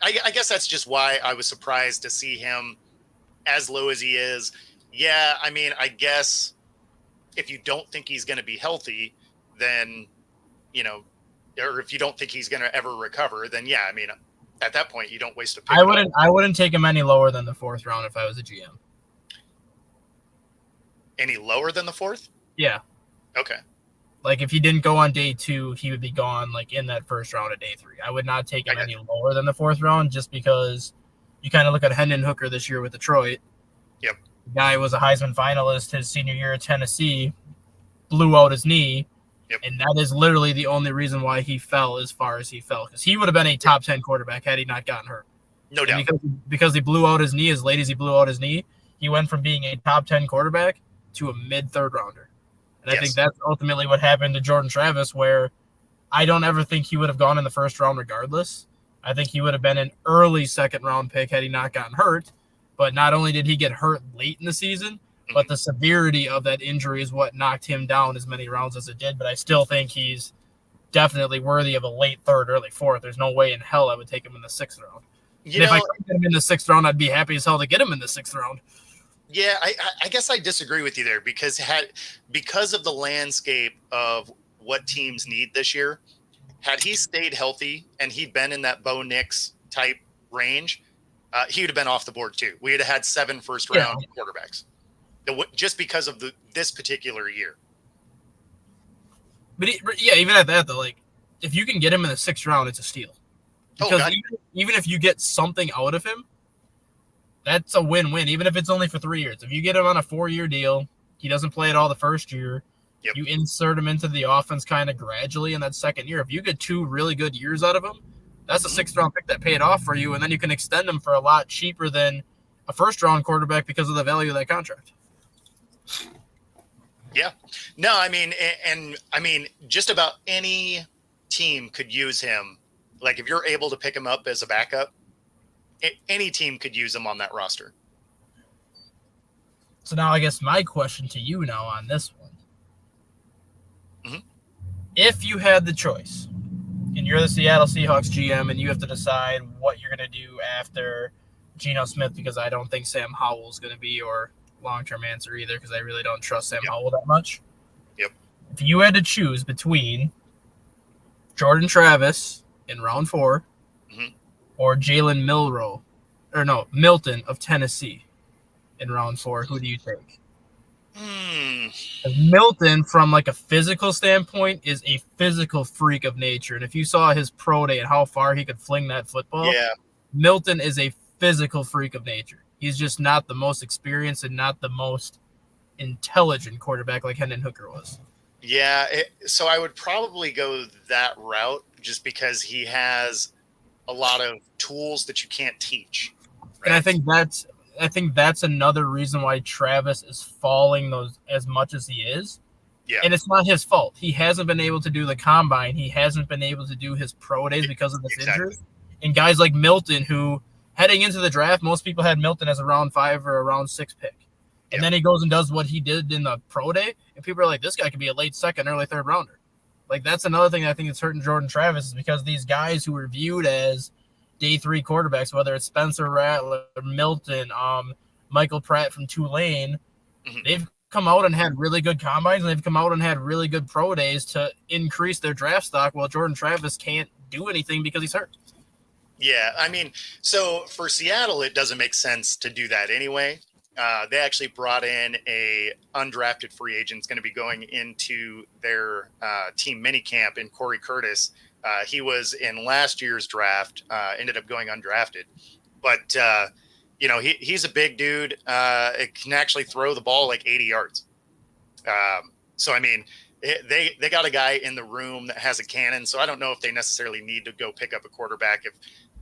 I guess that's just why I was surprised to see him as low as he is. Yeah, I mean, I guess if you don't think he's going to be healthy, then, or if you don't think he's going to ever recover, then yeah, I mean, at that point, you don't waste a pick. I wouldn't take him any lower than the 4th round if I was a GM. Any lower than the 4th? Yeah. Okay. Like if he didn't go on day 2, he would be gone like in that 1st round of day 3. I would not take him any lower than the 4th round just because you kind of look at Hendon Hooker this year with Detroit. Yep. The guy was a Heisman finalist his senior year at Tennessee, blew out his knee. Yep. And that is literally the only reason why he fell as far as he fell, because he would have been a top 10 quarterback had he not gotten hurt. No doubt. Because he blew out his knee as late as he blew out his knee, he went from being a top 10 quarterback to a mid-3rd rounder. And I think that's ultimately what happened to Jordan Travis, where I don't ever think he would have gone in the 1st round regardless. I think he would have been an early 2nd round pick had he not gotten hurt. But not only did he get hurt late in the season, but the severity of that injury is what knocked him down as many rounds as it did. But I still think he's definitely worthy of a late 3rd, early 4th. There's no way in hell I would take him in the 6th round. If I could get him in the 6th round, I'd be happy as hell to get him in the 6th round. Yeah, I guess I disagree with you there because of the landscape of what teams need this year, had he stayed healthy and he'd been in that Bo Nix type range, he would have been off the board too. We would have had 7 first-round quarterbacks. Just because of this particular year. But yeah, even at that though, like if you can get him in the 6th round, it's a steal. Because even if you get something out of him, that's a win-win. Even if it's only for 3 years, if you get him on a 4-year deal, he doesn't play at all the 1st year. Yep. You insert him into the offense kind of gradually in that 2nd year. If you get 2 really good years out of him, that's a 6th round pick that paid off for you, and then you can extend him for a lot cheaper than a 1st round quarterback because of the value of that contract. Yeah. No, I mean, just about any team could use him. Like if you're able to pick him up as a backup, any team could use him on that roster. So now I guess my question to you now on this one. Mm-hmm. If you had the choice and you're the Seattle Seahawks GM and you have to decide what you're going to do after Geno Smith, because I don't think Sam Howell's going to be your long-term answer either, because I really don't trust Sam Howell that much. Yep. If you had to choose between Jordan Travis in round 4 or Jalen Milton of Tennessee in round 4, who do you take? Milton, from like a physical standpoint, is a physical freak of nature. And if you saw his pro day and how far he could fling that football, Milton is a physical freak of nature. He's just not the most experienced and not the most intelligent quarterback like Hendon Hooker was. Yeah, so I would probably go that route just because he has a lot of tools that you can't teach. Right? And I think that's another reason why Travis is falling those as much as he is. Yeah. And it's not his fault. He hasn't been able to do the combine. He hasn't been able to do his pro days because of this injury. And guys like Milton, who heading into the draft, most people had Milton as a round 5 or a round 6 pick. And then he goes and does what he did in the pro day, and people are like, this guy could be a late 2nd, early 3rd rounder. Like, that's another thing I think that's hurting Jordan Travis, is because these guys who were viewed as day 3 quarterbacks, whether it's Spencer Rattler, Milton, Michael Pratt from Tulane, they've come out and had really good combines, and they've come out and had really good pro days to increase their draft stock, while Jordan Travis can't do anything because he's hurt. Yeah, I mean, so for Seattle, it doesn't make sense to do that anyway. They actually brought in a undrafted free agent. It's going to be going into their team minicamp in Corey Curtis. He was in last year's draft, ended up going undrafted. But, he's a big dude. It can actually throw the ball like 80 yards. So, I mean, they got a guy in the room that has a cannon. So I don't know if they necessarily need to go pick up a quarterback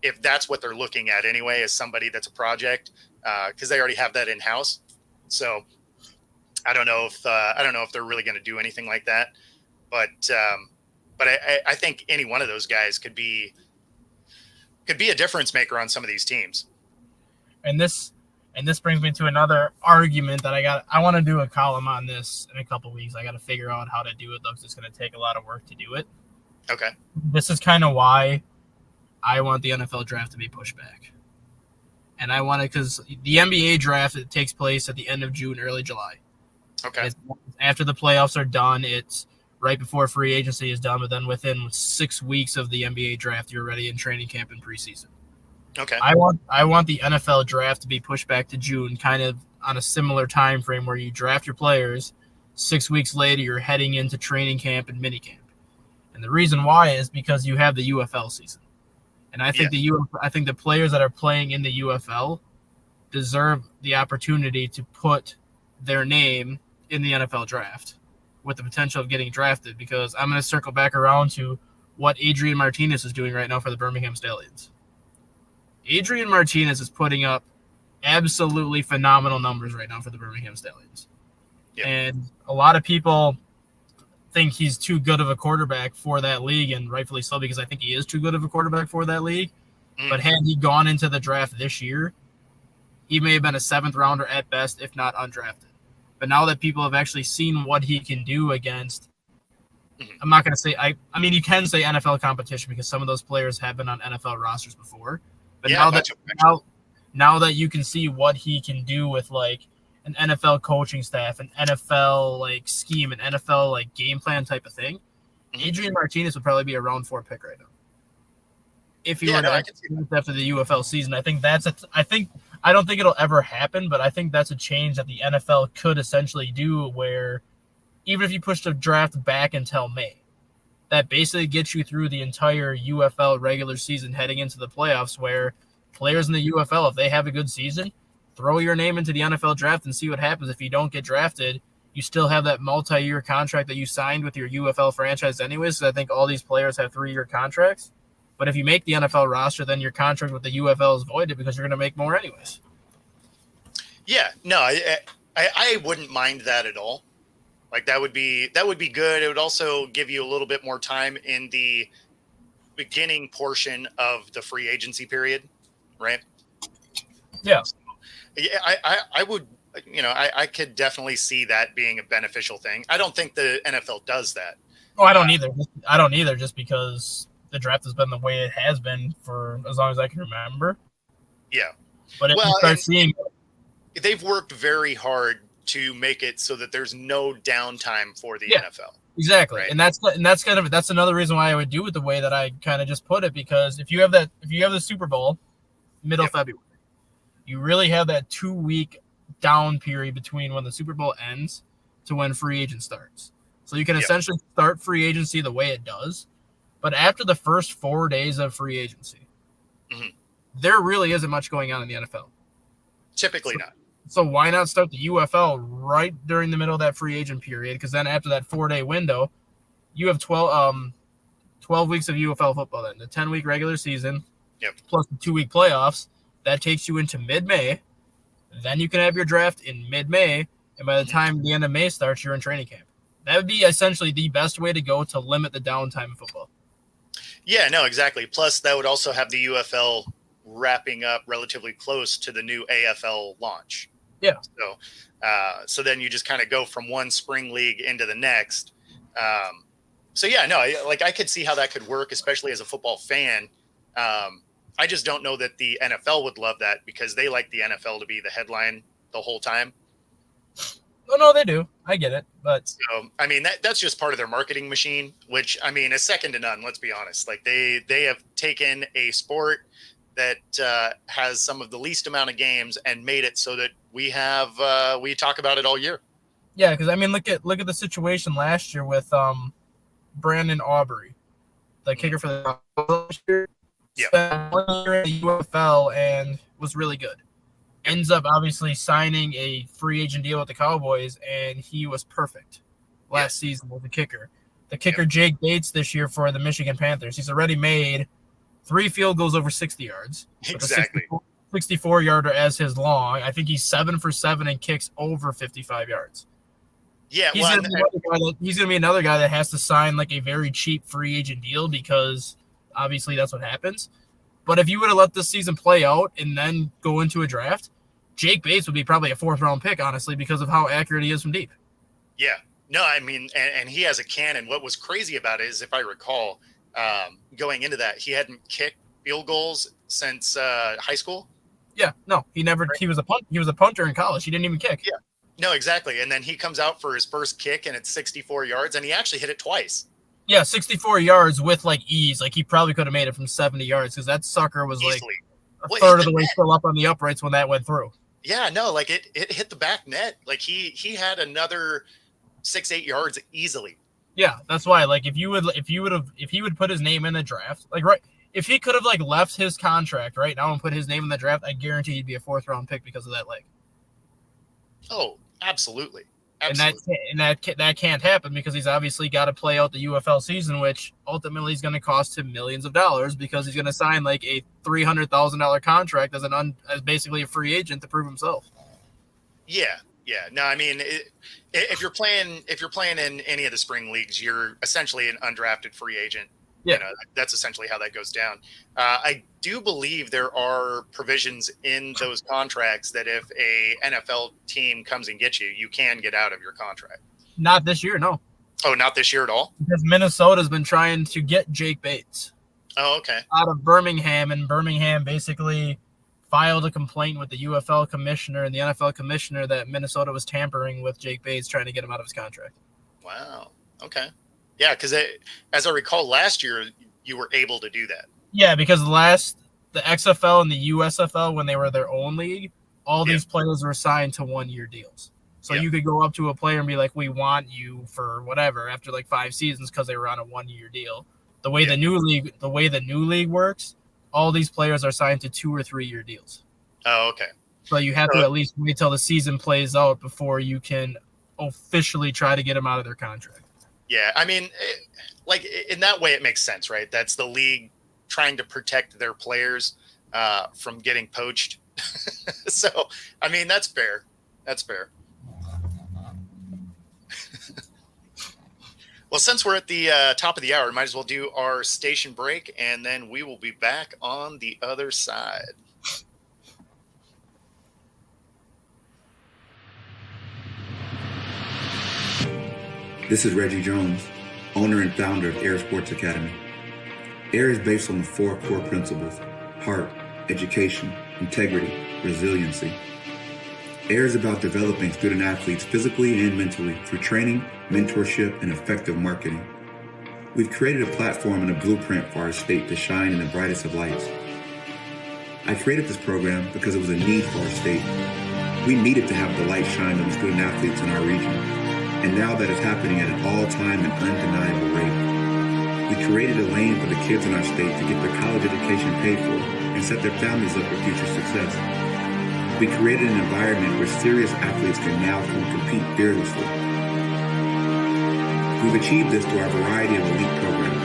if that's what they're looking at anyway, as somebody that's a project. Because they already have that in house, so I don't know if they're really going to do anything like that. But I think any one of those guys could be a difference maker on some of these teams. And this brings me to another argument that I want to do a column on this in a couple weeks. I got to figure out how to do it though, because it's going to take a lot of work to do it. Okay. This is kind of why I want the NFL draft to be pushed back. And I want to, because the NBA draft, it takes place at the end of June, early July. Okay. It's after the playoffs are done, it's right before free agency is done, but then within 6 weeks of the NBA draft, you're already in training camp and preseason. Okay. I want the NFL draft to be pushed back to June, kind of on a similar time frame where you draft your players. 6 weeks later, you're heading into training camp and minicamp. And the reason why is because you have the UFL season. And I think I think the players that are playing in the UFL deserve the opportunity to put their name in the NFL draft with the potential of getting drafted, because I'm going to circle back around to what Adrian Martinez is doing right now for the Birmingham Stallions. Adrian Martinez is putting up absolutely phenomenal numbers right now for the Birmingham Stallions. Yep. And a lot of people think he's too good of a quarterback for that league, and rightfully so, because I think he is too good of a quarterback for that league. But had he gone into the draft this year, he may have been a 7th rounder at best, if not undrafted. But now that people have actually seen what he can do against, I'm not going to say, I mean, you can say NFL competition because some of those players have been on NFL rosters before. But now that you can see what he can do with like an NFL coaching staff, an NFL like scheme, an NFL like game plan type of thing, Adrian Martinez would probably be a round 4 pick right now. If he were to after the UFL season, I don't think it'll ever happen, but I think that's a change that the NFL could essentially do, where even if you push the draft back until May, that basically gets you through the entire UFL regular season heading into the playoffs, where players in the UFL, if they have a good season, throw your name into the NFL draft and see what happens. If you don't get drafted, you still have that multi-year contract that you signed with your UFL franchise anyways. So I think all these players have 3-year contracts. But if you make the NFL roster, then your contract with the UFL is voided because you're going to make more anyways. Yeah, no, I wouldn't mind that at all. Like that would be good. It would also give you a little bit more time in the beginning portion of the free agency period, right? Yeah. So, yeah, I would, I could definitely see that being a beneficial thing. I don't think the NFL does that. Oh, I don't either. I don't either, just because the draft has been the way it has been for as long as I can remember. Yeah. But if you start seeing, they've worked very hard to make it so that there's no downtime for the NFL. Exactly. Right? And that's another reason why I would do it the way that I kind of just put it, because if you have the Super Bowl middle February, you really have that 2-week down period between when the Super Bowl ends to when free agent starts. So you can essentially start free agency the way it does. But after the first 4 days of free agency, there really isn't much going on in the NFL. Typically not. So why not start the UFL right during the middle of that free agent period? Because then after that 4-day window, you have 12 weeks of UFL football then. The 10-week regular season plus the 2-week playoffs. That takes you into mid-May. Then you can have your draft in mid-May. And by the time the end of May starts, you're in training camp. That would be essentially the best way to go to limit the downtime in football. Yeah, no, exactly. Plus, that would also have the UFL wrapping up relatively close to the new AFL launch. Yeah. So then you just kind of go from one spring league into the next. I could see how that could work, especially as a football fan. I just don't know that the NFL would love that because they like the NFL to be the headline the whole time. Oh, no, they do. I get it. But so, I mean, that's just part of their marketing machine, which, I mean, is second to none. Let's be honest. Like they have taken a sport that has some of the least amount of games and made it so that we talk about it all year. Yeah, because I mean, look at the situation last year with Brandon Aubrey, the kicker for the last year. Yeah, spent 1 year in the UFL and was really good. Ends up obviously signing a free agent deal with the Cowboys, and he was perfect last season with the kicker. The kicker Jake Bates this year for the Michigan Panthers. He's already made 3 field goals over 60 yards. Exactly. 64-yarder as his long. I think he's 7 for 7 and kicks over 55 yards. Yeah, he's going to be another guy that has to sign like a very cheap free agent deal because obviously that's what happens. But if you would have let this season play out and then go into a draft, Jake Bates would be probably a 4th-round pick, honestly, because of how accurate he is from deep. Yeah. No, I mean, and he has a cannon. What was crazy about it is, if I recall, going into that, he hadn't kicked field goals since high school. Yeah, no, he never. Right. He was a punter in college. He didn't even kick. Yeah, no, exactly. And then he comes out for his first kick, and it's 64 yards, and he actually hit it twice. Yeah, 64 yards with like ease. Like he probably could have made it from 70 yards because that sucker was easily. a third of the way still up on the uprights when that went through. Yeah, no, like it hit the back net. Like he had another 6-8 yards easily. Yeah, that's why. Like if he would put his name in the draft, like right, if he could have like left his contract right now and put his name in the draft, I guarantee he'd be a 4th round pick because of that leg. Oh, absolutely. And that can't happen because he's obviously got to play out the UFL season, which ultimately is going to cost him millions of dollars because he's going to sign like a $300,000 contract as basically a free agent to prove himself. Yeah. No, I mean, if you're playing in any of the spring leagues, you're essentially an undrafted free agent. Yeah. You know, that's essentially how that goes down. I do believe there are provisions in those contracts that if a NFL team comes and gets you, you can get out of your contract. Not this year, no. Oh, not this year at all? Because Minnesota's been trying to get Jake Bates. Oh, okay. Out of Birmingham, and Birmingham basically filed a complaint with the UFL commissioner and the NFL commissioner that Minnesota was tampering with Jake Bates, trying to get him out of his contract. Wow. Okay. Yeah, because as I recall, last year you were able to do that. Yeah, because the XFL and the USFL, when they were their own league, all these players were signed to 1-year deals. So you could go up to a player and be like, we want you for whatever after like 5 seasons because they were on a 1-year deal. The way the new league works, all these players are signed to 2 or 3 year deals. Oh, okay. So you have to at least wait till the season plays out before you can officially try to get them out of their contract. Yeah, I mean, like in that way, it makes sense, right? That's the league trying to protect their players from getting poached. So, I mean, that's fair. That's fair. Well, since we're at the top of the hour, might as well do our station break, and then we will be back on the other side. This is Reggie Jones, owner and founder of Air Sports Academy. Air is based on the 4 core principles: heart, education, integrity, resiliency. Air is about developing student athletes physically and mentally through training, mentorship, and effective marketing. We've created a platform and a blueprint for our state to shine in the brightest of lights. I created this program because it was a need for our state. We needed to have the light shine on the student athletes in our region, and now that is happening at an all-time and undeniable rate. We created a lane for the kids in our state to get their college education paid for and set their families up for future success. We created an environment where serious athletes can now come compete fearlessly. We've achieved this through our variety of elite programs.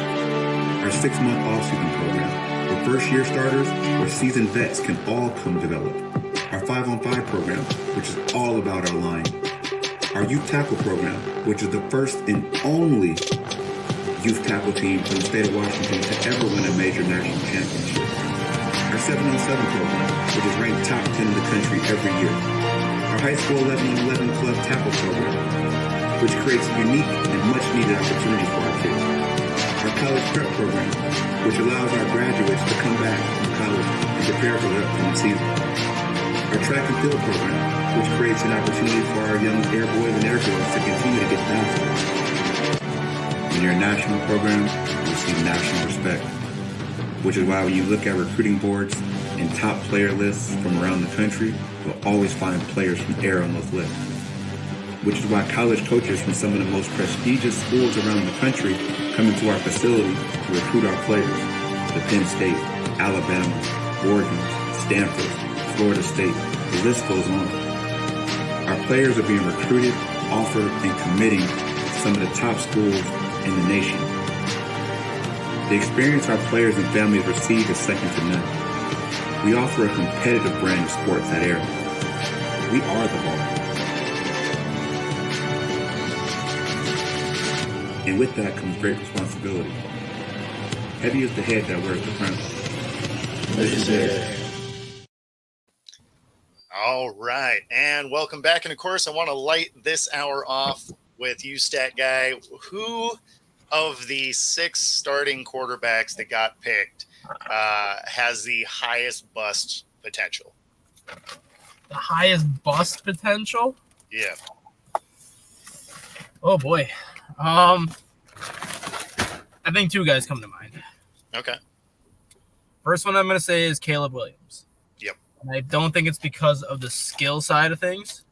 Our 6-month off-season program, where first-year starters or seasoned vets can all come develop. Our 5-on-5 program, which is all about our line. Our youth tackle program, which is the first and only youth tackle team from the state of Washington to ever win a major national championship. Our 7-on-7 program, which is ranked top 10 in the country every year. Our high school 11-on-11 club tackle program, which creates unique and much-needed opportunities for our kids. Our college prep program, which allows our graduates to come back from college and prepare for the upcoming season. Our track and field program, which creates an opportunity for our young air boys and air girls to continue to get faster. When you're a national program, you receive national respect, which is why when you look at recruiting boards and top player lists from around the country, you'll always find players from Air on those lists. Which is why college coaches from some of the most prestigious schools around the country come into our facility to recruit our players. The Penn State, Alabama, Oregon, Stanford, Florida State, the list goes on. Our players are being recruited, offered, and committing to some of the top schools in the nation. The experience our players and families receive is second to none. We offer a competitive brand of sports at Air. We are the ball. And with that comes great responsibility. Heavy is the head that wears the crown. This is Air. All right, and welcome back. And of course, I want to light this hour off with you, StatGuy. Who of the 6 starting quarterbacks that got picked has the highest bust potential? The highest bust potential? Yeah. Oh boy. I think 2 guys come to mind. Okay. First one I'm going to say is Caleb Williams. Yep. And I don't think it's because of the skill side of things.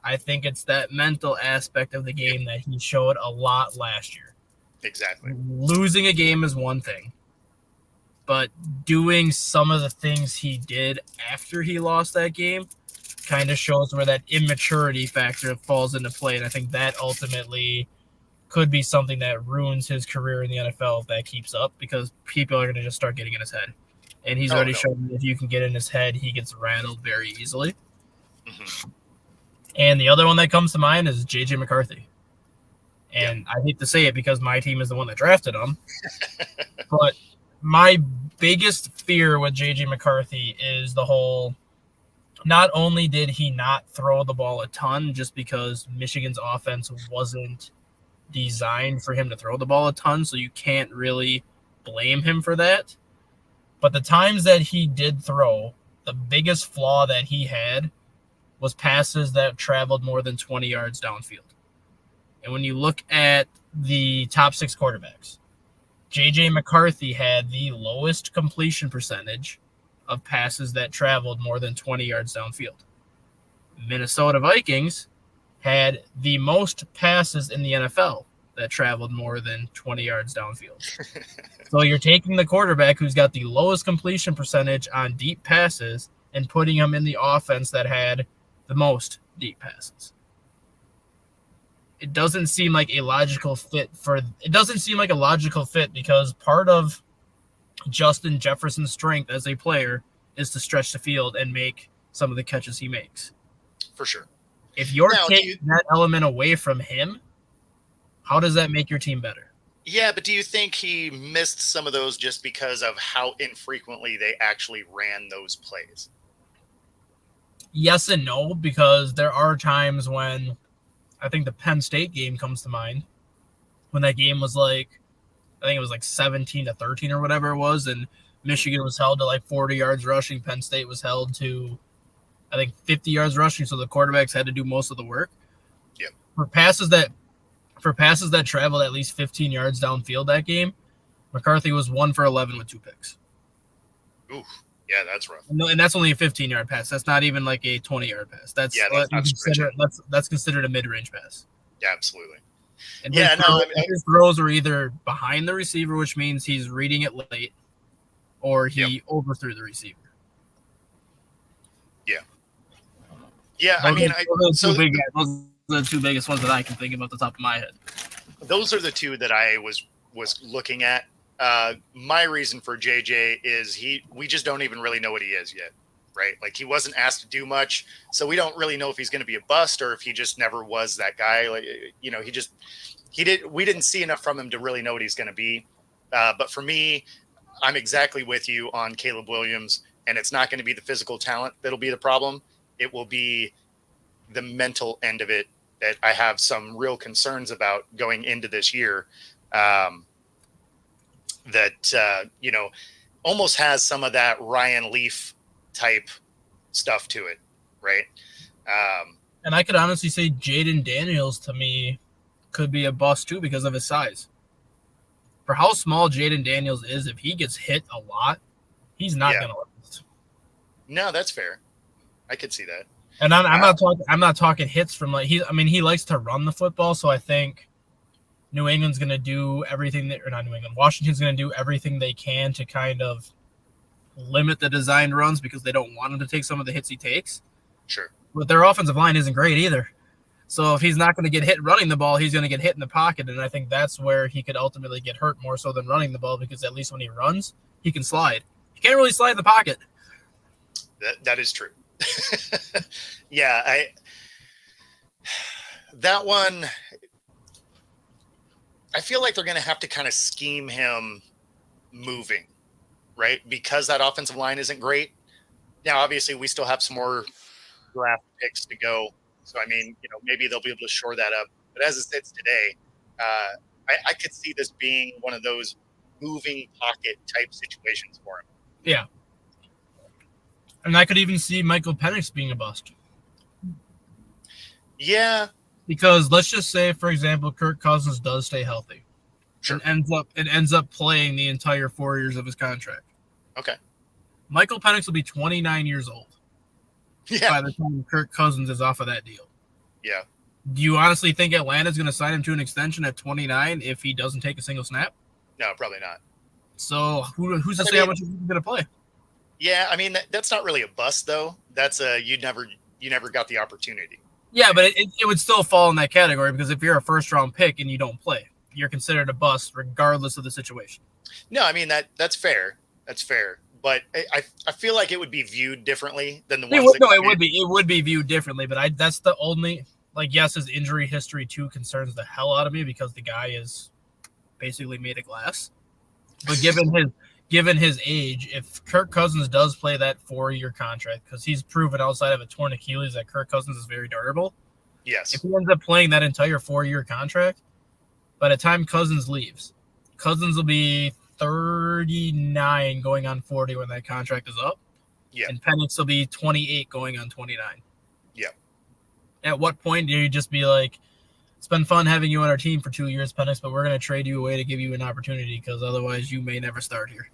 I think it's that mental aspect of the game that he showed a lot last year. Exactly. Losing a game is one thing, but doing some of the things he did after he lost that game kind of shows where that immaturity factor falls into play. And I think that ultimately could be something that ruins his career in the NFL if that keeps up, because people are going to just start getting in his head. And he's already shown that if you can get in his head, he gets rattled very easily. Mm-hmm. And the other one that comes to mind is J.J. McCarthy. And I hate to say it because my team is the one that drafted him. But my biggest fear with J.J. McCarthy is the whole, not only did he not throw the ball a ton just because Michigan's offense wasn't designed for him to throw the ball a ton, so you can't really blame him for that. But the times that he did throw, the biggest flaw that he had was passes that traveled more than 20 yards downfield. And when you look at the top 6 quarterbacks, J.J. McCarthy had the lowest completion percentage of passes that traveled more than 20 yards downfield. Minnesota Vikings had the most passes in the NFL that traveled more than 20 yards downfield. So you're taking the quarterback who's got the lowest completion percentage on deep passes and putting him in the offense that had the most deep passes. It doesn't seem like a logical fit because part of Justin Jefferson's strength as a player is to stretch the field and make some of the catches he makes. For sure. If you're taking that element away from him, how does that make your team better? Yeah, but do you think he missed some of those just because of how infrequently they actually ran those plays? Yes and no, because there are times when I think the Penn State game comes to mind, when that game was I think it was 17-13 or whatever it was, and Michigan was held to 40 yards rushing. Penn State was held to, I think, 50 yards rushing, so the quarterbacks had to do most of the work. Yep. For passes that traveled at least 15 yards downfield that game, McCarthy was 1 for 11 with 2 picks. Oof. Yeah, that's rough. No, and that's only a 15-yard pass. That's not even a 20-yard pass. That's considered a mid-range pass. Yeah, absolutely. And his throws are either behind the receiver, which means he's reading it late, or he overthrew the receiver. Yeah. Yeah, those are the 2 biggest ones that I can think of off the top of my head. Those are the 2 that I was looking at. My reason for JJ is we just don't even really know what he is yet, right? He wasn't asked to do much, so we don't really know if he's going to be a bust or if he just never was that guy. We didn't see enough from him to really know what he's going to be. But for me, I'm exactly with you on Caleb Williams, and it's not going to be the physical talent that'll be the problem. It will be the mental end of it that I have some real concerns about going into this year. That almost has some of that Ryan Leaf type stuff to it, right? And I could honestly say Jaden Daniels to me could be a bust too because of his size. For how small Jaden Daniels is, if he gets hit a lot, he's not going to last. No, that's fair. I could see that. And I'm not talking hits from he likes to run the football, so I think Washington's going to do everything they can to kind of limit the designed runs because they don't want him to take some of the hits he takes. Sure. But their offensive line isn't great either. So if he's not going to get hit running the ball, he's going to get hit in the pocket. And I think that's where he could ultimately get hurt more so than running the ball, because at least when he runs, he can slide. He can't really slide in the pocket. That is true. Yeah. That one, I feel like they're going to have to kind of scheme him moving, right? Because that offensive line isn't great. Now, obviously, we still have some more draft picks to go. So, maybe they'll be able to shore that up. But as it sits today, I could see this being one of those moving pocket type situations for him. Yeah. And I could even see Michael Penix being a bust. Yeah. Because let's just say, for example, Kirk Cousins does stay healthy. Sure. And ends up playing the entire 4 years of his contract. Okay. Michael Penix will be 29 years old by the time Kirk Cousins is off of that deal. Yeah. Do you honestly think Atlanta's going to sign him to an extension at 29 if he doesn't take a single snap? No, probably not. So who's to say how much he's going to play? Yeah, I mean that's not really a bust though. That's you never got the opportunity. Yeah, but it would still fall in that category because if you're a first-round pick and you don't play, you're considered a bust regardless of the situation. No, I mean that's fair. That's fair. But I feel like it would be viewed differently than the ones. It would be viewed differently. But that's the only yes, his injury history too concerns the hell out of me because the guy is basically made of glass. But given his age, if Kirk Cousins does play that 4-year contract, because he's proven outside of a torn Achilles that Kirk Cousins is very durable. Yes. If he ends up playing that entire 4-year contract, by the time Cousins leaves, Cousins will be 39 going on 40 when that contract is up. Yeah. And Penix will be 28 going on 29. Yeah. At what point do you just be like, it's been fun having you on our team for 2 years, Penix, but we're going to trade you away to give you an opportunity because otherwise you may never start here.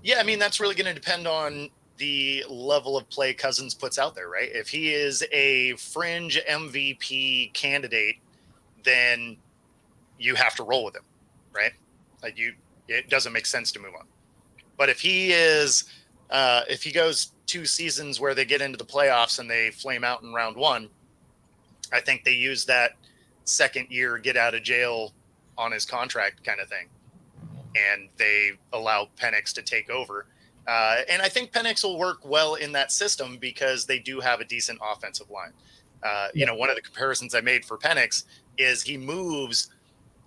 Yeah, I mean, that's really going to depend on the level of play Cousins puts out there, right? If he is a fringe MVP candidate, then you have to roll with him, right? Like it doesn't make sense to move on. But if he is, if he goes 2 seasons where they get into the playoffs and they flame out in round 1, I think they use that second year get out of jail on his contract kind of thing. And they allow Penix to take over. And I think Penix will work well in that system because they do have a decent offensive line. One of the comparisons I made for Penix is he moves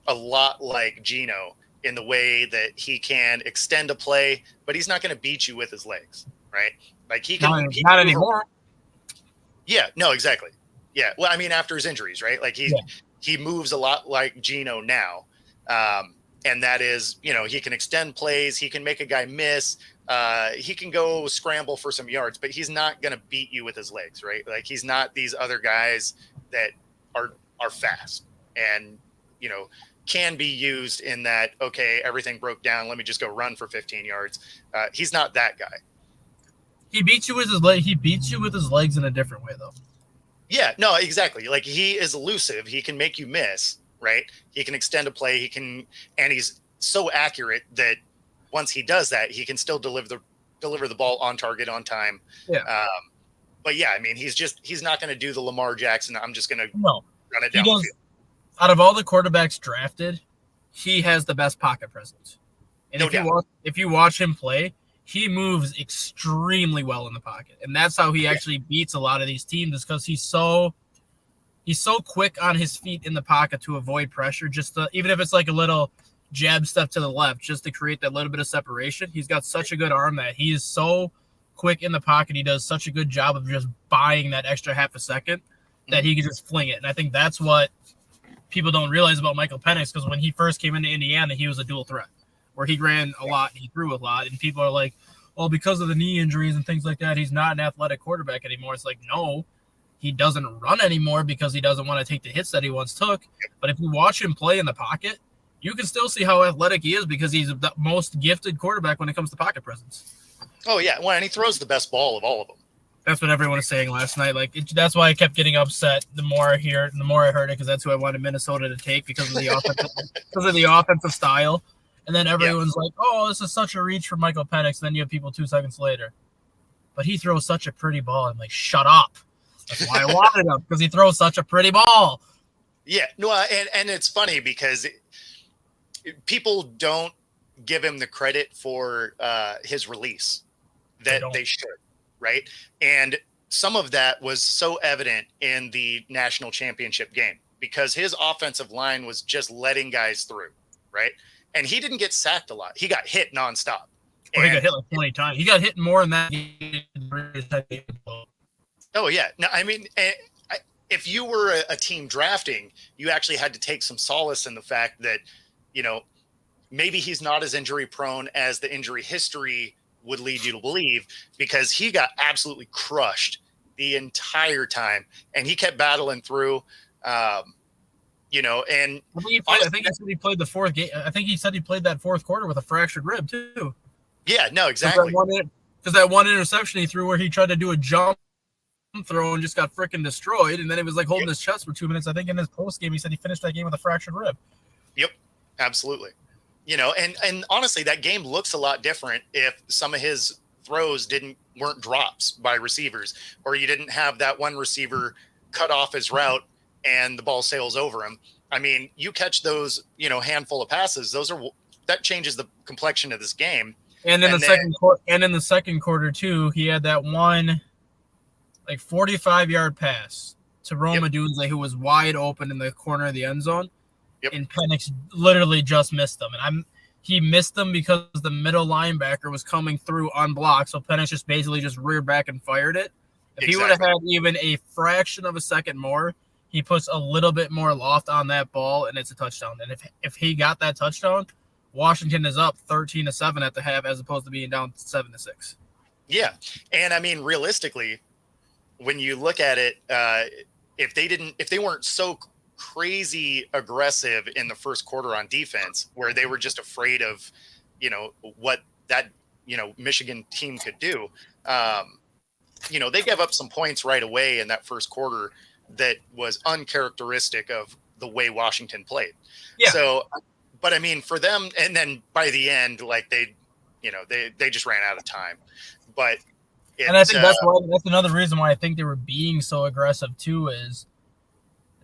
a lot like Geno in the way that he can extend a play, but he's not going to beat you with his legs, right? Like he can not anymore. Yeah, no, exactly. Yeah. Well, I mean, after his injuries, right? Like he moves a lot like Geno now. And that is, he can extend plays. He can make a guy miss. He can go scramble for some yards, but he's not going to beat you with his legs, right? Like he's not these other guys that are fast and, can be used in that, okay, everything broke down. Let me just go run for 15 yards. He's not that guy. He beats you with his leg. He beats you with his legs in a different way, though. Yeah, no, exactly. Like he is elusive. He can make you miss, right? He can extend a play. And he's so accurate that once he does that, he can still deliver the ball on target, on time. Yeah. But yeah, I mean, he's not going to do the Lamar Jackson. I'm just going to run it down the field. Out of all the quarterbacks drafted, he has the best pocket presence. And if you watch him play, he moves extremely well in the pocket. And that's how he actually beats a lot of these teams, is because he's so quick on his feet in the pocket to avoid pressure, even if it's like a little jab step to the left, just to create that little bit of separation. He's got such a good arm that he is so quick in the pocket. He does such a good job of just buying that extra half a second that he can just fling it. And I think that's what people don't realize about Michael Penix, because when he first came into Indiana, he was a dual threat where he ran a lot and he threw a lot. And people are like, well, because of the knee injuries and things like that, he's not an athletic quarterback anymore. It's like, no, he doesn't run anymore because he doesn't want to take the hits that he once took. But if you watch him play in the pocket, you can still see how athletic he is because he's the most gifted quarterback when it comes to pocket presence. Oh, yeah. Well, and he throws the best ball of all of them. That's what everyone was saying last night. That's why I kept getting upset the more I heard it, because that's who I wanted Minnesota to take because of the offensive style. And then everyone's like, oh, this is such a reach for Michael Penix. And then you have people 2 seconds later. But he throws such a pretty ball. I'm like, shut up. That's why I wanted him, because he throws such a pretty ball. Yeah. No, and it's funny because people don't give him the credit for his release that they should. Right. And some of that was so evident in the national championship game because his offensive line was just letting guys through. Right. And he didn't get sacked a lot. He got hit nonstop. He got hit like 20 times. He got hit more than that. Oh, yeah. No, I mean, if you were a team drafting, you actually had to take some solace in the fact that, maybe he's not as injury prone as the injury history would lead you to believe, because he got absolutely crushed the entire time and he kept battling through, and I think he said he played the fourth game. I think he said he played that fourth quarter with a fractured rib too. Yeah, no, exactly. Because that one interception he threw where he tried to do a jump throw and just got freaking destroyed, and then it was like holding his chest for 2 minutes. I think in his post game he said he finished that game with a fractured rib. Yep, absolutely. And honestly, that game looks a lot different if some of his throws weren't drops by receivers, or you didn't have that one receiver cut off his route and the ball sails over him. I mean, you catch those, handful of passes, that changes the complexion of this game. And in the second quarter too, he had that one 45-yard pass to Roma Dunze, who was wide open in the corner of the end zone. Yep. And Penix literally just missed them. And he missed them because the middle linebacker was coming through unblocked. So Penix just basically reared back and fired it. If he would have had even a fraction of a second more, he puts a little bit more loft on that ball, and it's a touchdown. And if he got that touchdown, Washington is up 13-7 at the half as opposed to being down 7-6. Yeah. And I mean, realistically, when you look at it, if they weren't so crazy aggressive in the first quarter on defense, where they were just afraid of, what that, Michigan team could do, they gave up some points right away in that first quarter that was uncharacteristic of the way Washington played. Yeah. So, but I mean, for them, and then by the end, they just ran out of time. But and I think that's another reason why I think they were being so aggressive too, is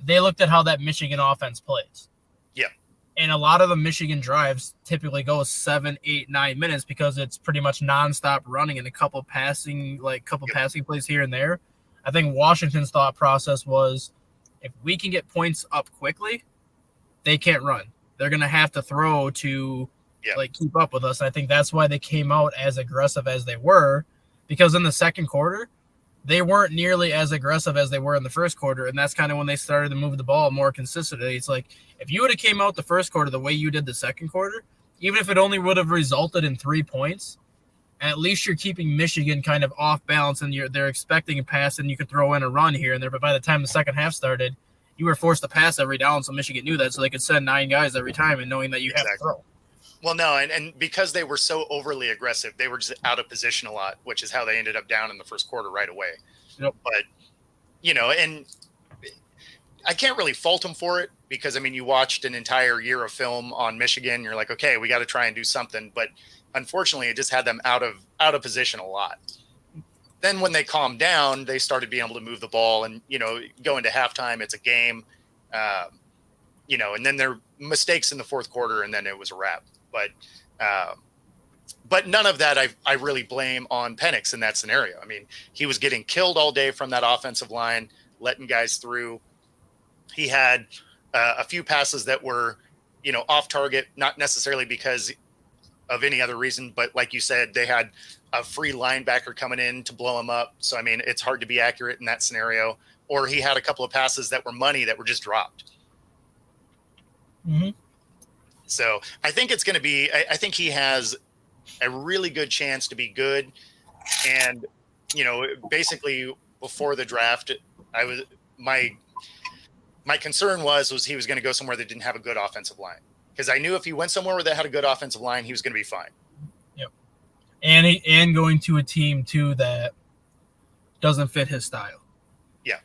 they looked at how that Michigan offense plays. Yeah. And a lot of the Michigan drives typically go 7, 8, 9 minutes because it's pretty much nonstop running and a couple passing plays here and there. I think Washington's thought process was, if we can get points up quickly, they can't run. They're going to have to throw to keep up with us. I think that's why they came out as aggressive as they were, because in the second quarter, they weren't nearly as aggressive as they were in the first quarter, and that's kind of when they started to move the ball more consistently. It's like, if you would have came out the first quarter the way you did the second quarter, even if it only would have resulted in 3 points, at least you're keeping Michigan kind of off balance, and they're expecting a pass, and you could throw in a run here and there. But by the time the second half started, you were forced to pass every down, so Michigan knew that, so they could send 9 guys every time and knowing that you have to throw. Well, no, and because they were so overly aggressive, they were just out of position a lot, which is how they ended up down in the first quarter right away. Yep. But, and I can't really fault them for it because, I mean, you watched an entire year of film on Michigan. You're like, okay, we got to try and do something. But unfortunately, it just had them out of position a lot. Then when they calmed down, they started being able to move the ball and, go into halftime. It's a game, and then there were mistakes in the fourth quarter, and then it was a wrap. But none of that I really blame on Penix in that scenario. I mean, he was getting killed all day from that offensive line, letting guys through. He had a few passes that were, off target, not necessarily because of any other reason, but like you said, they had a free linebacker coming in to blow him up. So, I mean, it's hard to be accurate in that scenario. Or he had a couple of passes that were money that were just dropped. Mm-hmm. So I think it's going to be, I think he has a really good chance to be good. And, basically before the draft, my concern was he was going to go somewhere that didn't have a good offensive line. Because I knew if he went somewhere that had a good offensive line, he was going to be fine. Yep. And going to a team too that doesn't fit his style. Yeah.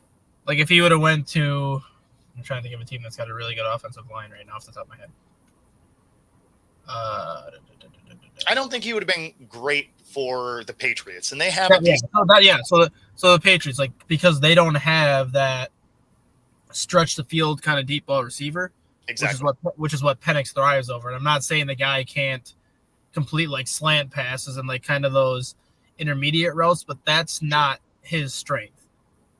Like if he would have went to, I'm trying to think of a team that's got a really good offensive line right now off the top of my head. I don't think he would have been great for the Patriots, and they have So the Patriots, because they don't have that stretch the field kind of deep ball receiver, exactly, which is what Penix thrives over. And I'm not saying the guy can't complete slant passes and kind of those intermediate routes, but that's not his strength.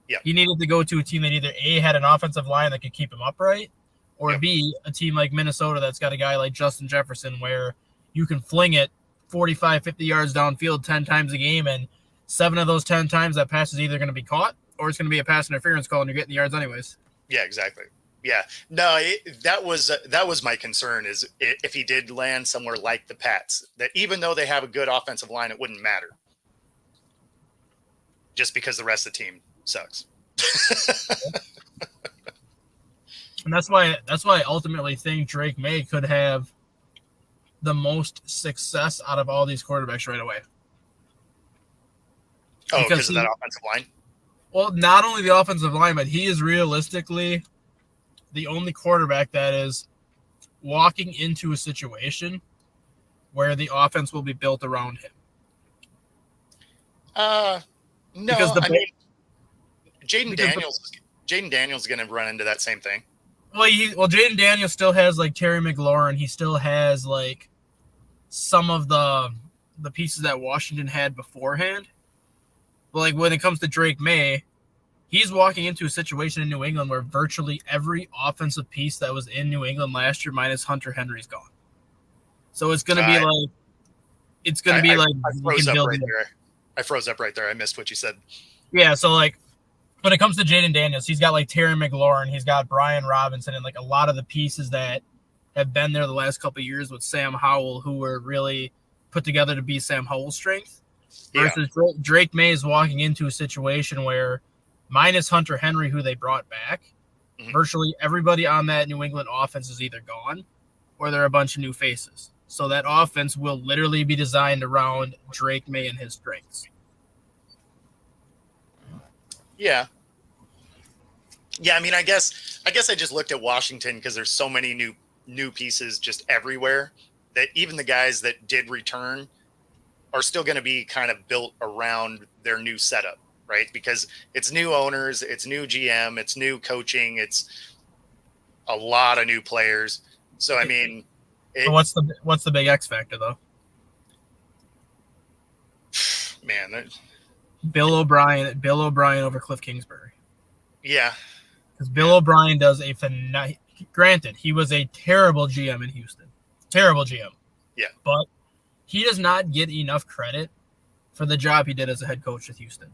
Yeah, he needed to go to a team that either A, had an offensive line that could keep him upright, or B, a team like Minnesota that's got a guy like Justin Jefferson where you can fling it 45, 50 yards downfield 10 times a game, and 7 of those 10 times that pass is either going to be caught or it's going to be a pass interference call and you're getting the yards anyways. Yeah, exactly. Yeah. No, that was my concern, is if he did land somewhere like the Pats, that even though they have a good offensive line, it wouldn't matter. Just because the rest of the team sucks. And that's why I ultimately think Drake May could have the most success out of all these quarterbacks right away. Oh, because of that offensive line? Well, not only the offensive line, but he is realistically the only quarterback that is walking into a situation where the offense will be built around him. No, because Jaden Daniels is going to run into that same thing. Well, Jaden Daniels still has like Terry McLaurin. He still has like some of the pieces that Washington had beforehand. But like when it comes to Drake May, he's walking into a situation in New England where virtually every offensive piece that was in New England last year, minus Hunter Henry's gone. So it's going to be I froze up right there. I missed what you said. Yeah, so like when it comes to Jaden Daniels, he's got like Terry McLaurin, he's got Brian Robinson, and like a lot of the pieces that have been there the last couple of years with Sam Howell, who were really put together to be Sam Howell's strength. Versus Drake May is walking into a situation where, minus Hunter Henry, who they brought back, virtually everybody on that New England offense is either gone or they're a bunch of new faces. So that offense will literally be designed around Drake May and his strengths. Yeah. I mean, I guess I just looked at Washington because there's so many new pieces just everywhere that even the guys that did return are still going to be kind of built around their new setup, right? Because it's new owners, it's new GM, it's new coaching, it's a lot of new players. So I mean, so what's the big X factor though? Man, Bill O'Brien over Cliff Kingsbury. Yeah, because Bill O'Brien does granted, he was a terrible GM in Houston, terrible GM. Yeah, but he does not get enough credit for the job he did as a head coach with Houston.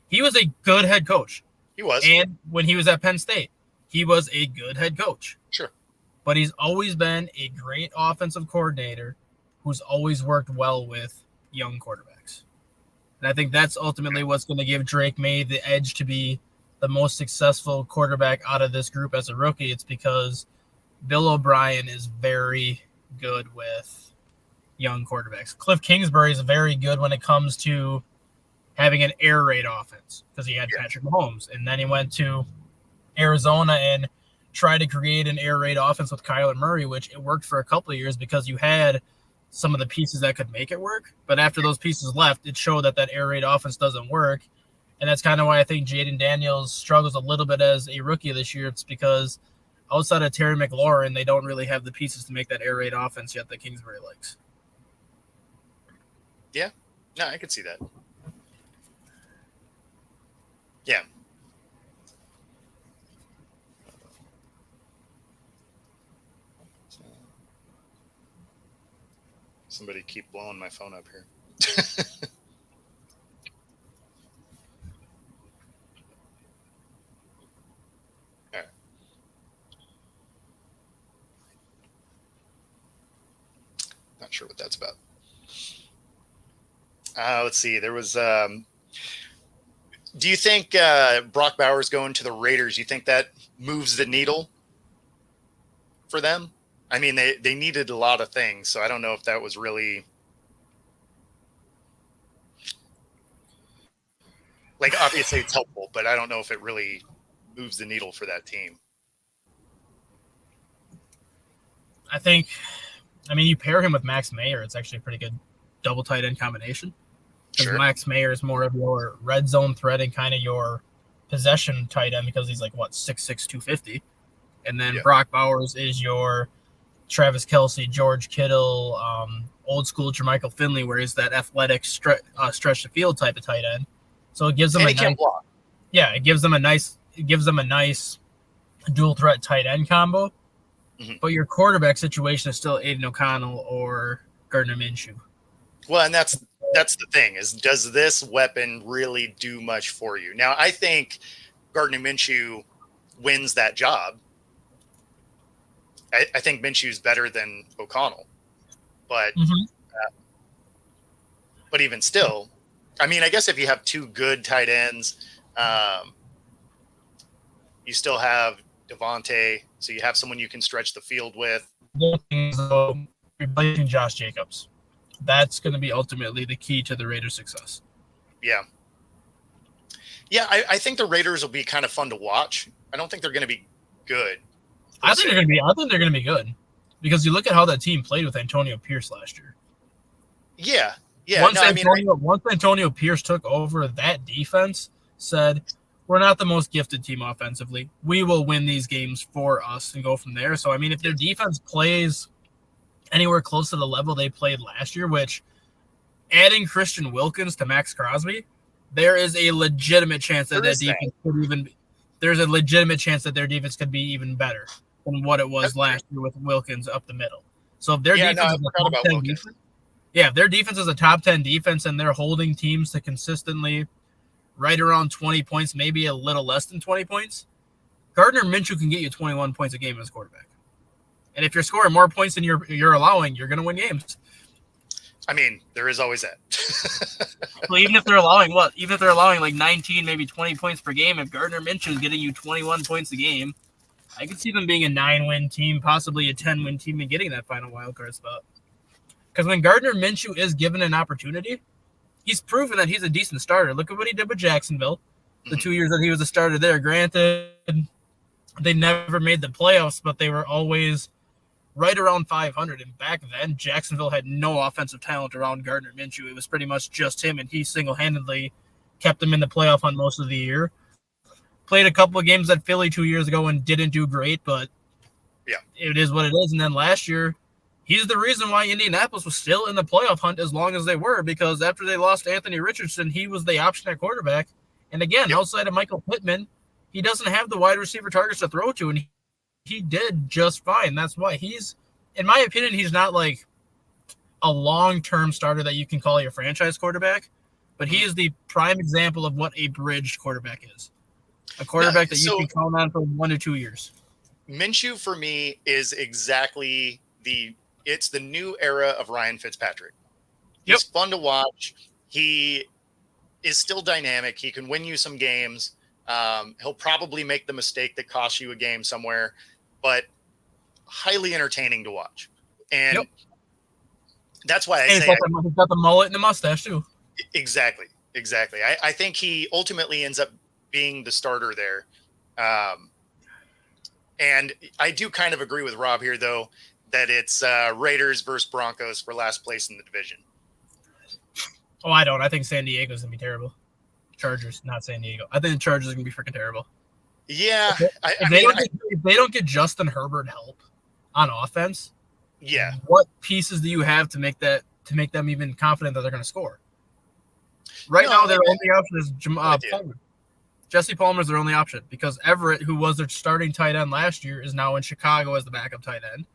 He was a good head coach. He was. And when he was at Penn State, he was a good head coach. Sure. But he's always been a great offensive coordinator who's always worked well with young quarterbacks. And I think that's ultimately what's going to give Drake May the edge to be the most successful quarterback out of this group as a rookie. It's because Bill O'Brien is very good with young quarterbacks. Cliff Kingsbury is very good when it comes to having an air raid offense because he had Patrick Mahomes. And then he went to Arizona and tried to create an air raid offense with Kyler Murray, which it worked for a couple of years because you had some of the pieces that could make it work. But after those pieces left, it showed that air raid offense doesn't work. And that's kind of why I think Jaden Daniels struggles a little bit as a rookie this year. It's because outside of Terry McLaurin, they don't really have the pieces to make that air raid offense yet that Kingsbury likes. Yeah. No, I could see that. Yeah. Somebody keep blowing my phone up here. All right. Not sure what that's about. Let's see. There was. Do you think Brock Bowers going to the Raiders? You think that moves the needle for them? I mean, they needed a lot of things, so I don't know if that was really like. Obviously, it's helpful, but I don't know if it really moves the needle for that team. I think. I mean, you pair him with Max Mayer, it's actually a pretty good double tight end combination. Because Max Mayer is more of your red zone threat and kind of your possession tight end because he's like, 6'6", 250. And then Brock Bowers is your Travis Kelce, George Kittle, old school Jermichael Finley, where he's that athletic stretch the field type of tight end. So it gives them it gives them a nice dual threat tight end combo. Mm-hmm. But your quarterback situation is still Aiden O'Connell or Gardner Minshew. Well, and that's the thing is, does this weapon really do much for you? Now, I think Gardner Minshew wins that job. I think Minshew's better than O'Connell, but but even still, I mean, I guess if you have two good tight ends, you still have Devontae, so you have someone you can stretch the field with. replacing Josh Jacobs. That's going to be ultimately the key to the Raiders' success. Yeah. Yeah, I think the Raiders will be kind of fun to watch. I don't think they're going to be good. I think they're going to be good because you look at how that team played with Antonio Pierce last year. Yeah. Yeah. Once Antonio Pierce took over, that defense said, we're not the most gifted team offensively. We will win these games for us and go from there. So, I mean, if their defense plays anywhere close to the level they played last year, which adding Christian Wilkins to Max Crosby, there is a legitimate chance that defense could even – there's a legitimate chance that their defense could be even better than what it was last year with Wilkins up the middle. So if their defense is a top 10 defense, if their defense is a top 10 defense and they're holding teams to consistently right around 20 points, maybe a little less than 20 points, Gardner Minshew can get you 21 points a game as quarterback. And if you're scoring more points than you're allowing, you're going to win games. I mean, there is always that. Well, even if they're allowing like 19, maybe 20 points per game, if Gardner Minshew is getting you 21 points a game, I could see them being a 9-win team, possibly a 10-win team, and getting that final wildcard spot. Because when Gardner Minshew is given an opportunity, he's proven that he's a decent starter. Look at what he did with Jacksonville, the 2 years that he was a starter there. Granted, they never made the playoffs, but they were always right around 500. And back then, Jacksonville had no offensive talent around Gardner Minshew. It was pretty much just him, and he single-handedly kept them in the playoff hunt most of the year. Played a couple of games at Philly 2 years ago and didn't do great, but it is what it is. And then last year, he's the reason why Indianapolis was still in the playoff hunt as long as they were, because after they lost Anthony Richardson, he was the option at quarterback. And again, outside of Michael Pittman, he doesn't have the wide receiver targets to throw to, and he did just fine. That's why he's, in my opinion, he's not like a long-term starter that you can call your franchise quarterback, but he is the prime example of what a bridge quarterback is. A quarterback that you can count on for 1 to 2 years. Minshew, for me, is exactly it's the new era of Ryan Fitzpatrick. He's fun to watch. He is still dynamic. He can win you some games. He'll probably make the mistake that costs you a game somewhere, but highly entertaining to watch. And that's why he's got the mullet and the mustache too. Exactly. I think he ultimately ends up being the starter there. And I do kind of agree with Rob here, though, that it's Raiders versus Broncos for last place in the division. Oh, I don't. I think San Diego's going to be terrible. Chargers, not San Diego. I think the Chargers are going to be freaking terrible. Yeah. If they don't get Justin Herbert help on offense, what pieces do you have to make them even confident that they're going to score? Now, their only option is Palmer. Jesse Palmer is their only option because Everett, who was their starting tight end last year, is now in Chicago as the backup tight end.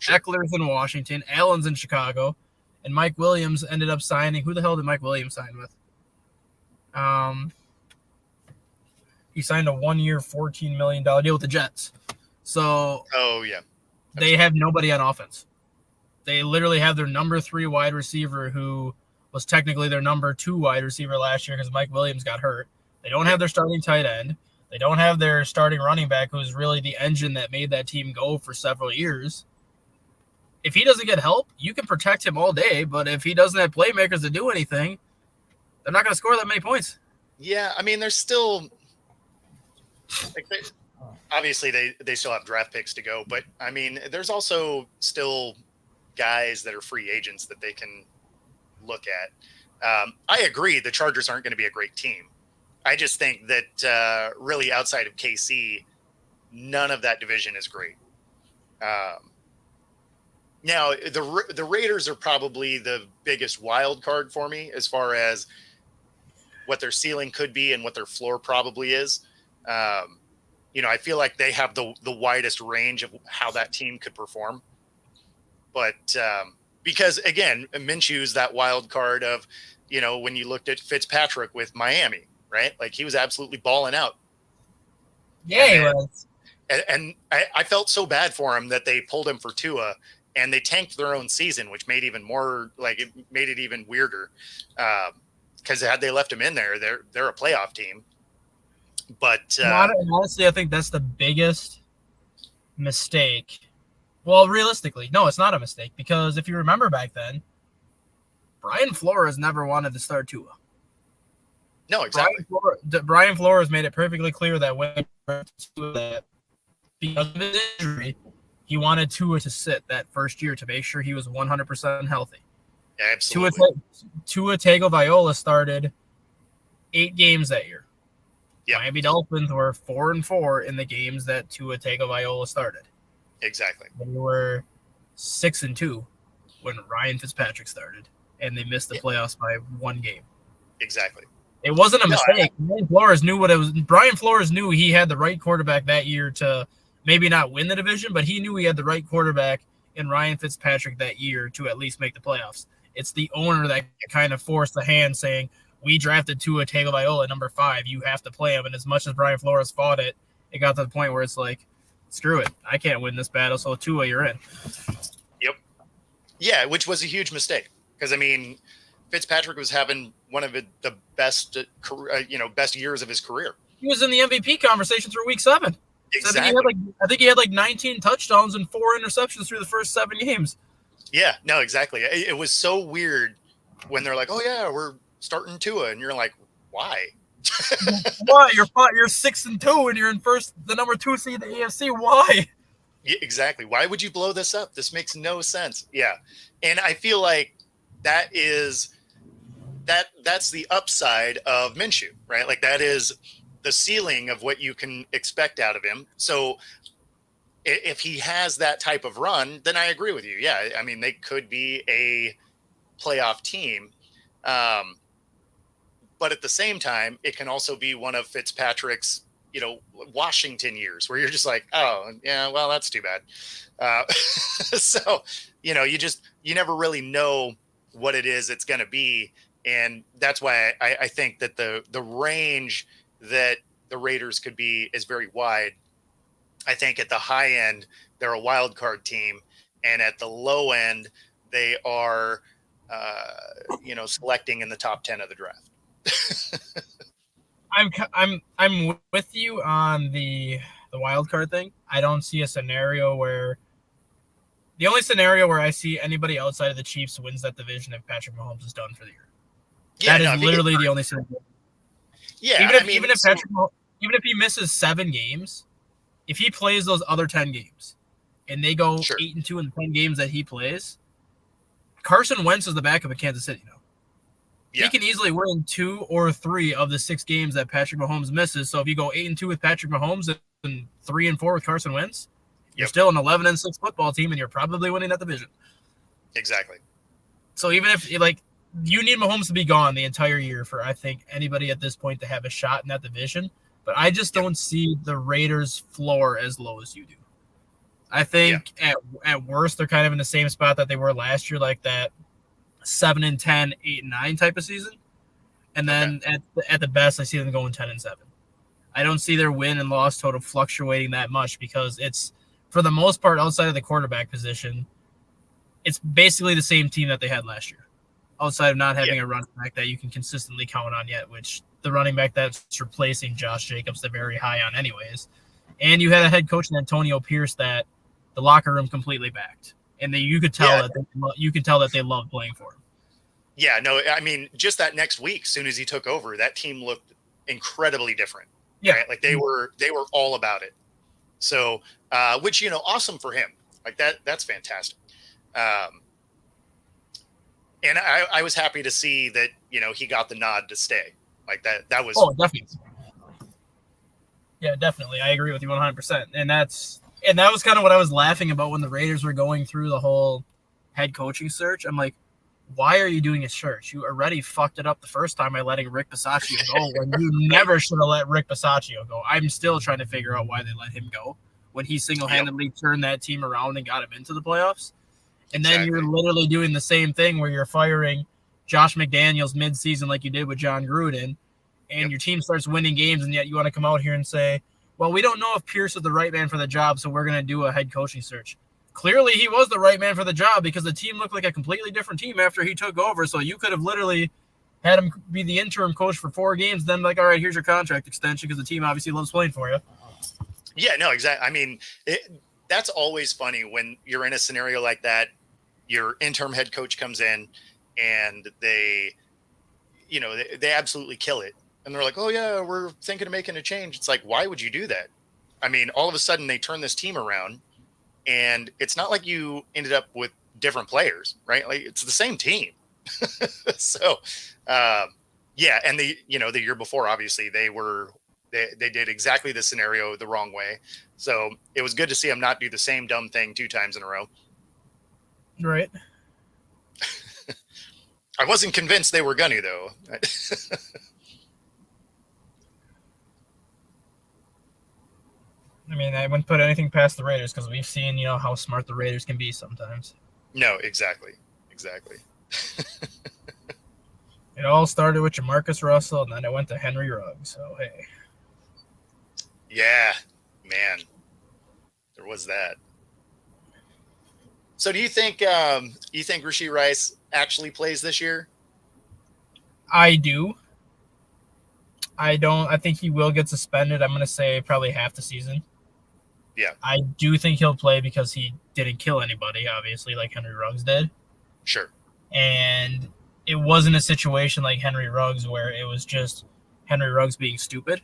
Eckler's in Washington. Allen's in Chicago. And Mike Williams ended up signing. Who the hell did Mike Williams sign with? He signed a 1-year, $14 million deal with the Jets. So they have nobody on offense. They literally have their number 3 wide receiver, who was technically their number 2 wide receiver last year because Mike Williams got hurt. They don't have their starting tight end. They don't have their starting running back, who's really the engine that made that team go for several years. If he doesn't get help, you can protect him all day, but if he doesn't have playmakers to do anything, they're not going to score that many points. Yeah, I mean, there's still obviously they still have draft picks to go, but I mean, there's also still guys that are free agents that they can look at. I agree the Chargers aren't going to be a great team. I just think that really outside of KC, none of that division is great. Now, the Raiders are probably the biggest wild card for me as far as what their ceiling could be and what their floor probably is. I feel like they have the widest range of how that team could perform. But because, again, Minshew's that wild card of, when you looked at Fitzpatrick with Miami, right? Like, he was absolutely balling out. Yeah, he was. And I felt so bad for him that they pulled him for Tua, and they tanked their own season, which made it made it even weirder. Because had they left him in there, they're a playoff team. But honestly, I think that's the biggest mistake Well, realistically, no, it's not a mistake because if you remember back then, Brian Flores never wanted to start Tua. No, exactly. Brian Flores made it perfectly clear that when that because of his injury, he wanted Tua to sit that first year to make sure he was 100% healthy. Yeah, absolutely. Tua Tagovailoa started 8 games that year. Yep. Miami Dolphins were 4-4 in the games that Tua Tagovailoa started. Exactly. They were 6-2 when Ryan Fitzpatrick started, and they missed the playoffs by 1 game. Exactly. It wasn't a mistake. Brian Flores knew what it was. Brian Flores knew he had the right quarterback that year to maybe not win the division, but he knew he had the right quarterback in Ryan Fitzpatrick that year to at least make the playoffs. It's the owner that kind of forced the hand saying, we drafted Tua Tagovailoa at number 5. You have to play him. And as much as Brian Flores fought it, it got to the point where it's like, screw it. I can't win this battle, so Tua, you're in. Yep. Yeah, which was a huge mistake. Because, I mean, Fitzpatrick was having one of the best, best years of his career. He was in the MVP conversation through week 7. Exactly. I think he had like 19 touchdowns and 4 interceptions through the first 7 games. Yeah, no, exactly. It was so weird when they're like, oh, yeah, we're starting Tua. And you're like, why? Why? You're 6-2 and you're in the number 2 seed in the AFC. Why? Yeah, exactly. Why would you blow this up? This makes no sense. Yeah. And I feel like that's the upside of Minshew, right? Like that is the ceiling of what you can expect out of him. So if he has that type of run, then I agree with you. Yeah. I mean, they could be a playoff team. But at the same time, it can also be one of Fitzpatrick's, Washington years where you're just like, oh, yeah, well, that's too bad. So, you never really know what it is it's going to be. And that's why I think that the range that the Raiders could be is very wide. I think at the high end, they're a wild card team. And at the low end, they are, selecting in the top 10 of the draft. I'm with you on the wild card thing. I don't see a scenario where the only scenario where I see anybody outside of the Chiefs wins that division if Patrick Mahomes is done for the year. Yeah, that is literally the only scenario. Yeah, even if he misses 7 games, if he plays those other 10 games and they go 8-2 in the 10 games that he plays, Carson Wentz is the backup in Kansas City now. Yeah. He can easily win 2 or 3 of the 6 games that Patrick Mahomes misses. So if you go 8-2 with Patrick Mahomes and 3-4 with Carson Wentz, you're still an 11-6 football team, and you're probably winning that division. Exactly. So even if you need Mahomes to be gone the entire year for I think anybody at this point to have a shot in that division, but I just don't see the Raiders' floor as low as you do. I think at worst they're kind of in the same spot that they were last year, like that 7-10, 8-9 type of season, and then at the best, I see them going 10-7. I don't see their win and loss total fluctuating that much because it's for the most part outside of the quarterback position, it's basically the same team that they had last year, outside of not having a running back that you can consistently count on yet. Which the running back that's replacing Josh Jacobs, they're very high on anyways, and you had a head coach in Antonio Pierce that the locker room completely backed. And you could tell that they love playing for him. Yeah, no, I mean, just that next week, as soon as he took over, that team looked incredibly different. Yeah, right? Like they were all about it. So, which awesome for him. Like that's fantastic. And I was happy to see that he got the nod to stay. Like that was definitely. Yeah, definitely, I agree with you 100%. And that was kind of what I was laughing about when the Raiders were going through the whole head coaching search. I'm like, why are you doing a search? You already fucked it up the first time by letting Rick Bisaccia go when you never should have let Rick Bisaccia go. I'm still trying to figure out why they let him go when he single-handedly turned that team around and got him into the playoffs. And then you're literally doing the same thing where you're firing Josh McDaniels mid-season like you did with John Gruden, and your team starts winning games, and yet you want to come out here and say, well, we don't know if Pierce is the right man for the job, so we're going to do a head coaching search. Clearly, he was the right man for the job because the team looked like a completely different team after he took over. So you could have literally had him be the interim coach for 4 games, then all right, here's your contract extension because the team obviously loves playing for you. Yeah, no, exactly. I mean, that's always funny when you're in a scenario like that. Your interim head coach comes in and they absolutely kill it. And they're like, oh yeah, we're thinking of making a change. It's like, why would you do that? I mean, all of a sudden they turn this team around and it's not like you ended up with different players, right? Like it's the same team. So, yeah. And the year before, obviously they did exactly the scenario the wrong way. So it was good to see them not do the same dumb thing 2 times in a row. Right. I wasn't convinced they were gonna though. I mean, I wouldn't put anything past the Raiders because we've seen, how smart the Raiders can be sometimes. No, exactly. It all started with Jamarcus Russell, and then it went to Henry Ruggs. So, hey. Yeah, man. There was that. So do you think Rashee Rice actually plays this year? I do. I don't. I think he will get suspended. I'm going to say probably half the season. Yeah. I do think he'll play because he didn't kill anybody, obviously, like Henry Ruggs did. Sure. And it wasn't a situation like Henry Ruggs where it was just Henry Ruggs being stupid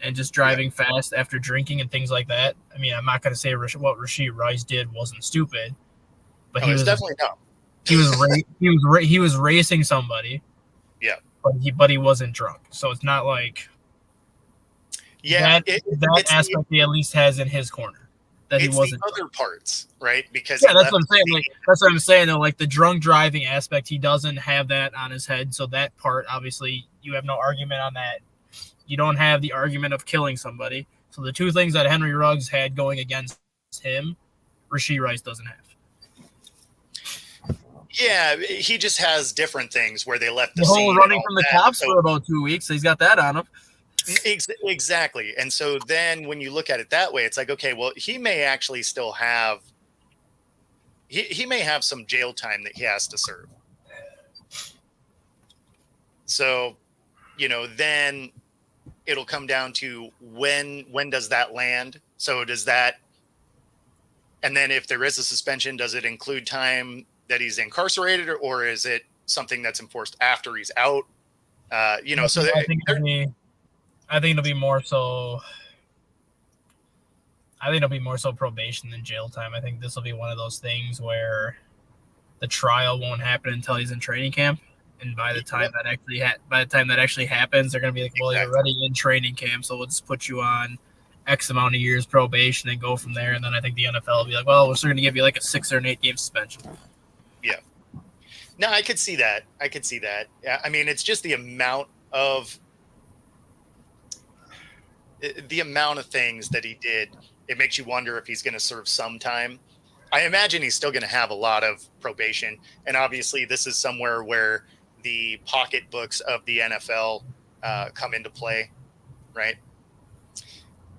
and just driving fast after drinking and things like that. I mean, I'm not going to say what Rashee Rice did wasn't stupid, but he was definitely dumb. He was racing somebody. Yeah. But he wasn't drunk. So it's not like that aspect he at least has in his corner. That he wasn't the other parts, right? Because that's what I'm saying. That's what I'm saying. Though, like the drunk driving aspect, he doesn't have that on his head. So that part, obviously, you have no argument on that. You don't have the argument of killing somebody. So the 2 things that Henry Ruggs had going against him, Rashee Rice doesn't have. Yeah, he just has different things where they left the whole running from the cops for about 2 weeks. So he's got that on him. Exactly. And so then when you look at it that way, it's like, okay, well, he may actually still have he may have some jail time that he has to serve. So, then it'll come down to when does that land? So does that, and then if there is a suspension, does it include time that he's incarcerated or is it something that's enforced after he's out? So I think it'll be more so. I think it'll be more so probation than jail time. I think this will be one of those things where the trial won't happen until he's in training camp, and by the time that actually happens, they're gonna be like, "Well, You're already in training camp, so let's put you on X amount of years probation and go from there." And then I think the NFL will be like, "Well, we're still gonna give you like a 6 or an 8 game suspension." Yeah. No, I could see that. I mean, it's just the amount of things that he did. It makes you wonder if he's going to serve some time. I imagine he's still going to have a lot of probation. And obviously this is somewhere where the pocketbooks of the NFL come into play, right?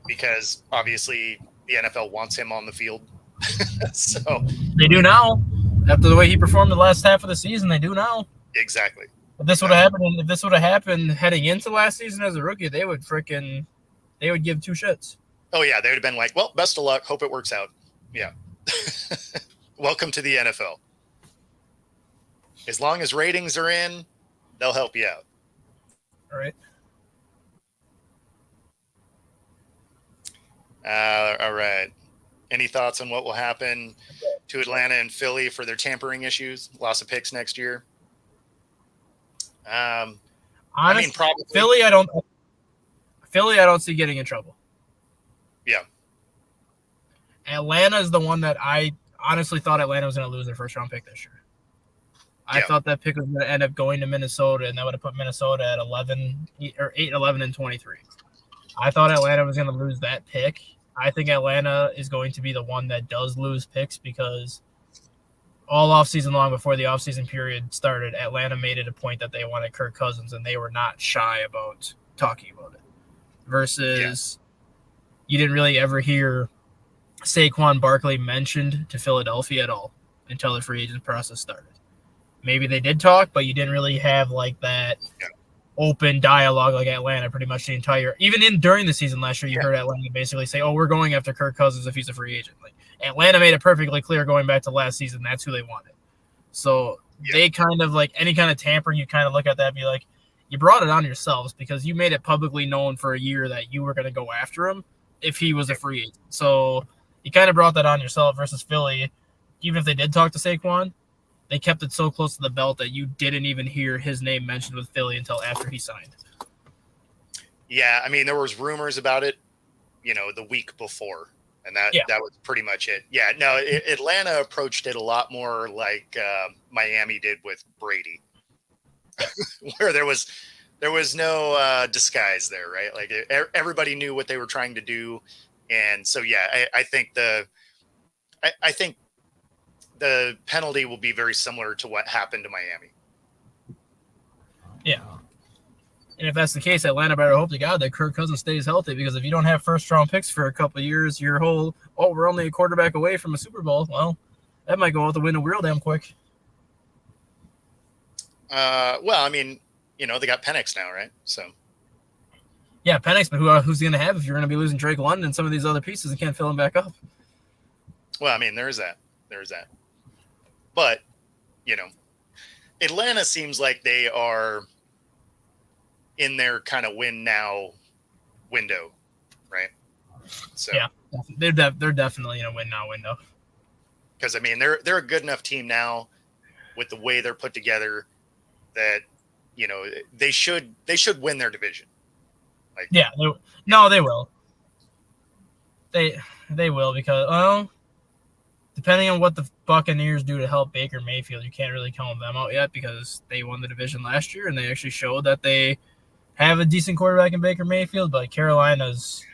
Because obviously the NFL wants him on the field. So they do now. After the way he performed the last half of the season, they do now. Exactly. If this would have happened heading into last season as a rookie, they would give 2 shits. Oh yeah, they would have been like, well, best of luck. Hope it works out. Yeah. Welcome to the NFL. As long as ratings are in, they'll help you out. All right. All right. Any thoughts on what will happen to Atlanta and Philly for their tampering issues? Loss of picks next year? Honestly, I mean, probably Philly. I don't see getting in trouble. Yeah. Atlanta is the one that I honestly thought Atlanta was going to lose their first round pick this year. I thought that pick was going to end up going to Minnesota, and that would have put Minnesota at 8, 11, and 23. I thought Atlanta was going to lose that pick. I think Atlanta is going to be the one that does lose picks because all offseason long before the offseason period started, Atlanta made it a point that they wanted Kirk Cousins, and they were not shy about talking about it. Versus you didn't really ever hear Saquon Barkley mentioned to Philadelphia at all until the free agent process started. Maybe they did talk, but you didn't really have like that open dialogue like Atlanta pretty much the entire – even during the season last year, you heard Atlanta basically say, oh, we're going after Kirk Cousins if he's a free agent. Like Atlanta made it perfectly clear going back to last season that's who they wanted. So they kind of like any kind of tampering, you kind of look at that and be like, you brought it on yourselves because you made it publicly known for a year that you were going to go after him if he was a free agent. So you kind of brought that on yourself versus Philly. Even if they did talk to Saquon, they kept it so close to the belt that you didn't even hear his name mentioned with Philly until after he signed. Yeah, I mean, there was rumors about it, the week before, and that was pretty much it. Yeah, no, Atlanta approached it a lot more like Miami did with Brady, where there was no disguise there, right? Like everybody knew what they were trying to do, and so I think the penalty will be very similar to what happened to Miami. Yeah. And if that's the case, Atlanta better hope to God that Kirk Cousins stays healthy, because if you don't have first-round picks for a couple of years, your whole, we're only a quarterback away from a Super Bowl, well, that might go out the window real damn quick. Well, I mean, they got Penix now, right? So. Yeah, Penix, but who's going to have if you're going to be losing Drake London and some of these other pieces and can't fill them back up? Well, I mean, there's that. But, Atlanta seems like they are in their kind of win now window, right? So yeah, they're definitely in a win now window. Because I mean, they're a good enough team now with the way they're put together that they should win their division. Like, yeah, they will. They will, because depending on what the Buccaneers do to help Baker Mayfield, you can't really count them out yet because they won the division last year and they actually showed that they have a decent quarterback in Baker Mayfield. But Carolina's,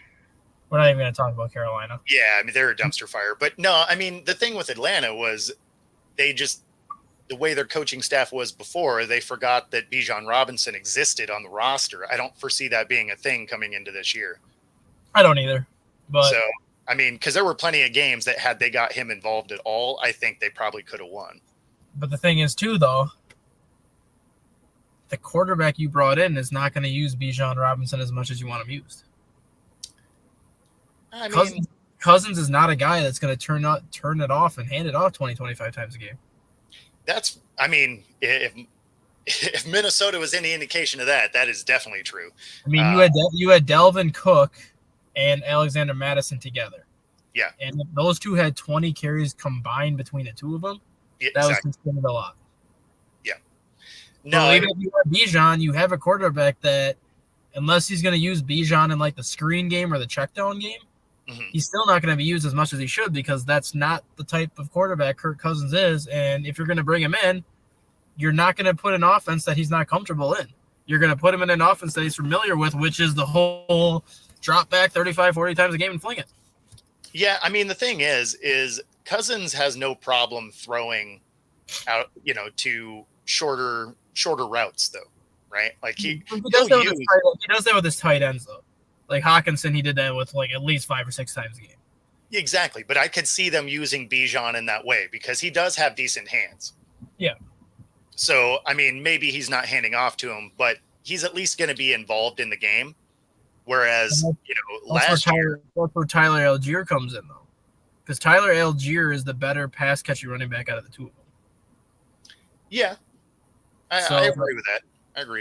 we're not even going to talk about Carolina. Yeah, I mean, they're a dumpster fire. But no, I mean, the thing with Atlanta was the way their coaching staff was before, they forgot that Bijan Robinson existed on the roster. I don't foresee that being a thing coming into this year. I don't either. But so, I mean, because there were plenty of games that had they got him involved at all, I think they probably could have won. But the thing is, too, though, the quarterback you brought in is not going to use Bijan Robinson as much as you want him used. I mean, Cousins is not a guy that's going to turn it off and hand it off 20, 25 times a game. If Minnesota was any indication of that, that is definitely true. I mean, you had Dalvin Cook and Alexander Madison together. Yeah. And if those two had 20 carries combined between the two of them, that was considered a lot. Yeah. No, even if you have Bijan, you have a quarterback that, unless he's going to use Bijan in like the screen game or the check down game, he's still not going to be used as much as he should, because that's not the type of quarterback Kirk Cousins is. And if you're going to bring him in, you're not going to put an offense that he's not comfortable in. You're going to put him in an offense that he's familiar with, which is the whole drop back 35, 40 times a game and fling it. Yeah, I mean, the thing is Cousins has no problem throwing out, to shorter routes, though, right? Like he does that with his tight ends, though. Like Hawkinson, he did that with like at least 5 or 6 times a game. Exactly, but I could see them using Bijan in that way because he does have decent hands. Yeah. So, I mean, maybe he's not handing off to him, but he's at least going to be involved in the game. Whereas, last year, that's where Tyler Algier comes in, though, because Tyler Algier is the better pass catching running back out of the two of them. Yeah, I agree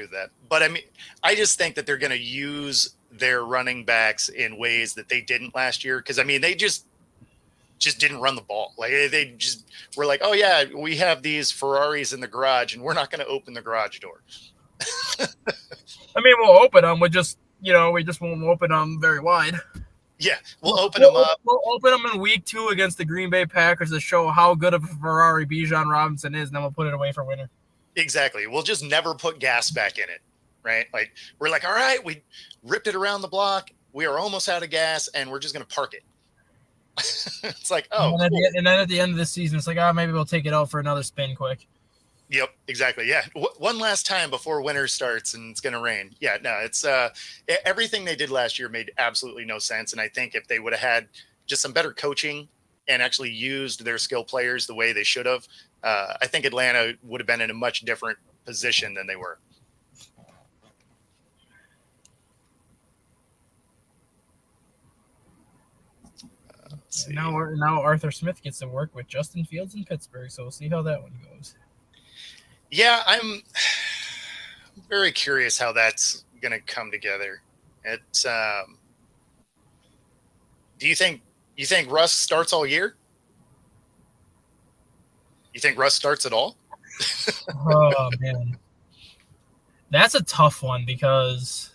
with that. But I mean, I just think that they're going to use their running backs in ways that they didn't last year. Because I mean, they just didn't run the ball. Like they just were like, oh yeah, we have these Ferraris in the garage, and we're not going to open the garage door. I mean, we'll open them. We just won't open them very wide. Yeah, we'll open them up. We'll open them in week 2 against the Green Bay Packers to show how good of a Ferrari Bijan Robinson is, and then we'll put it away for winter. Exactly. We'll just never put gas back in it, right? Like, we're like, all right, we ripped it around the block. We are almost out of gas, and we're just going to park it. It's like, oh. And then at the end of the season, it's like, maybe we'll take it out for another spin quick. Yep, exactly. Yeah. One last time before winter starts and it's going to rain. Yeah, no, it's everything they did last year made absolutely no sense. And I think if they would have had just some better coaching and actually used their skill players the way they should have, I think Atlanta would have been in a much different position than they were. Now Arthur Smith gets to work with Justin Fields in Pittsburgh, so we'll see how that one goes. Yeah, I'm very curious how that's going to come together. Do you think Russ starts all year? You think Russ starts at all? Oh man, that's a tough one because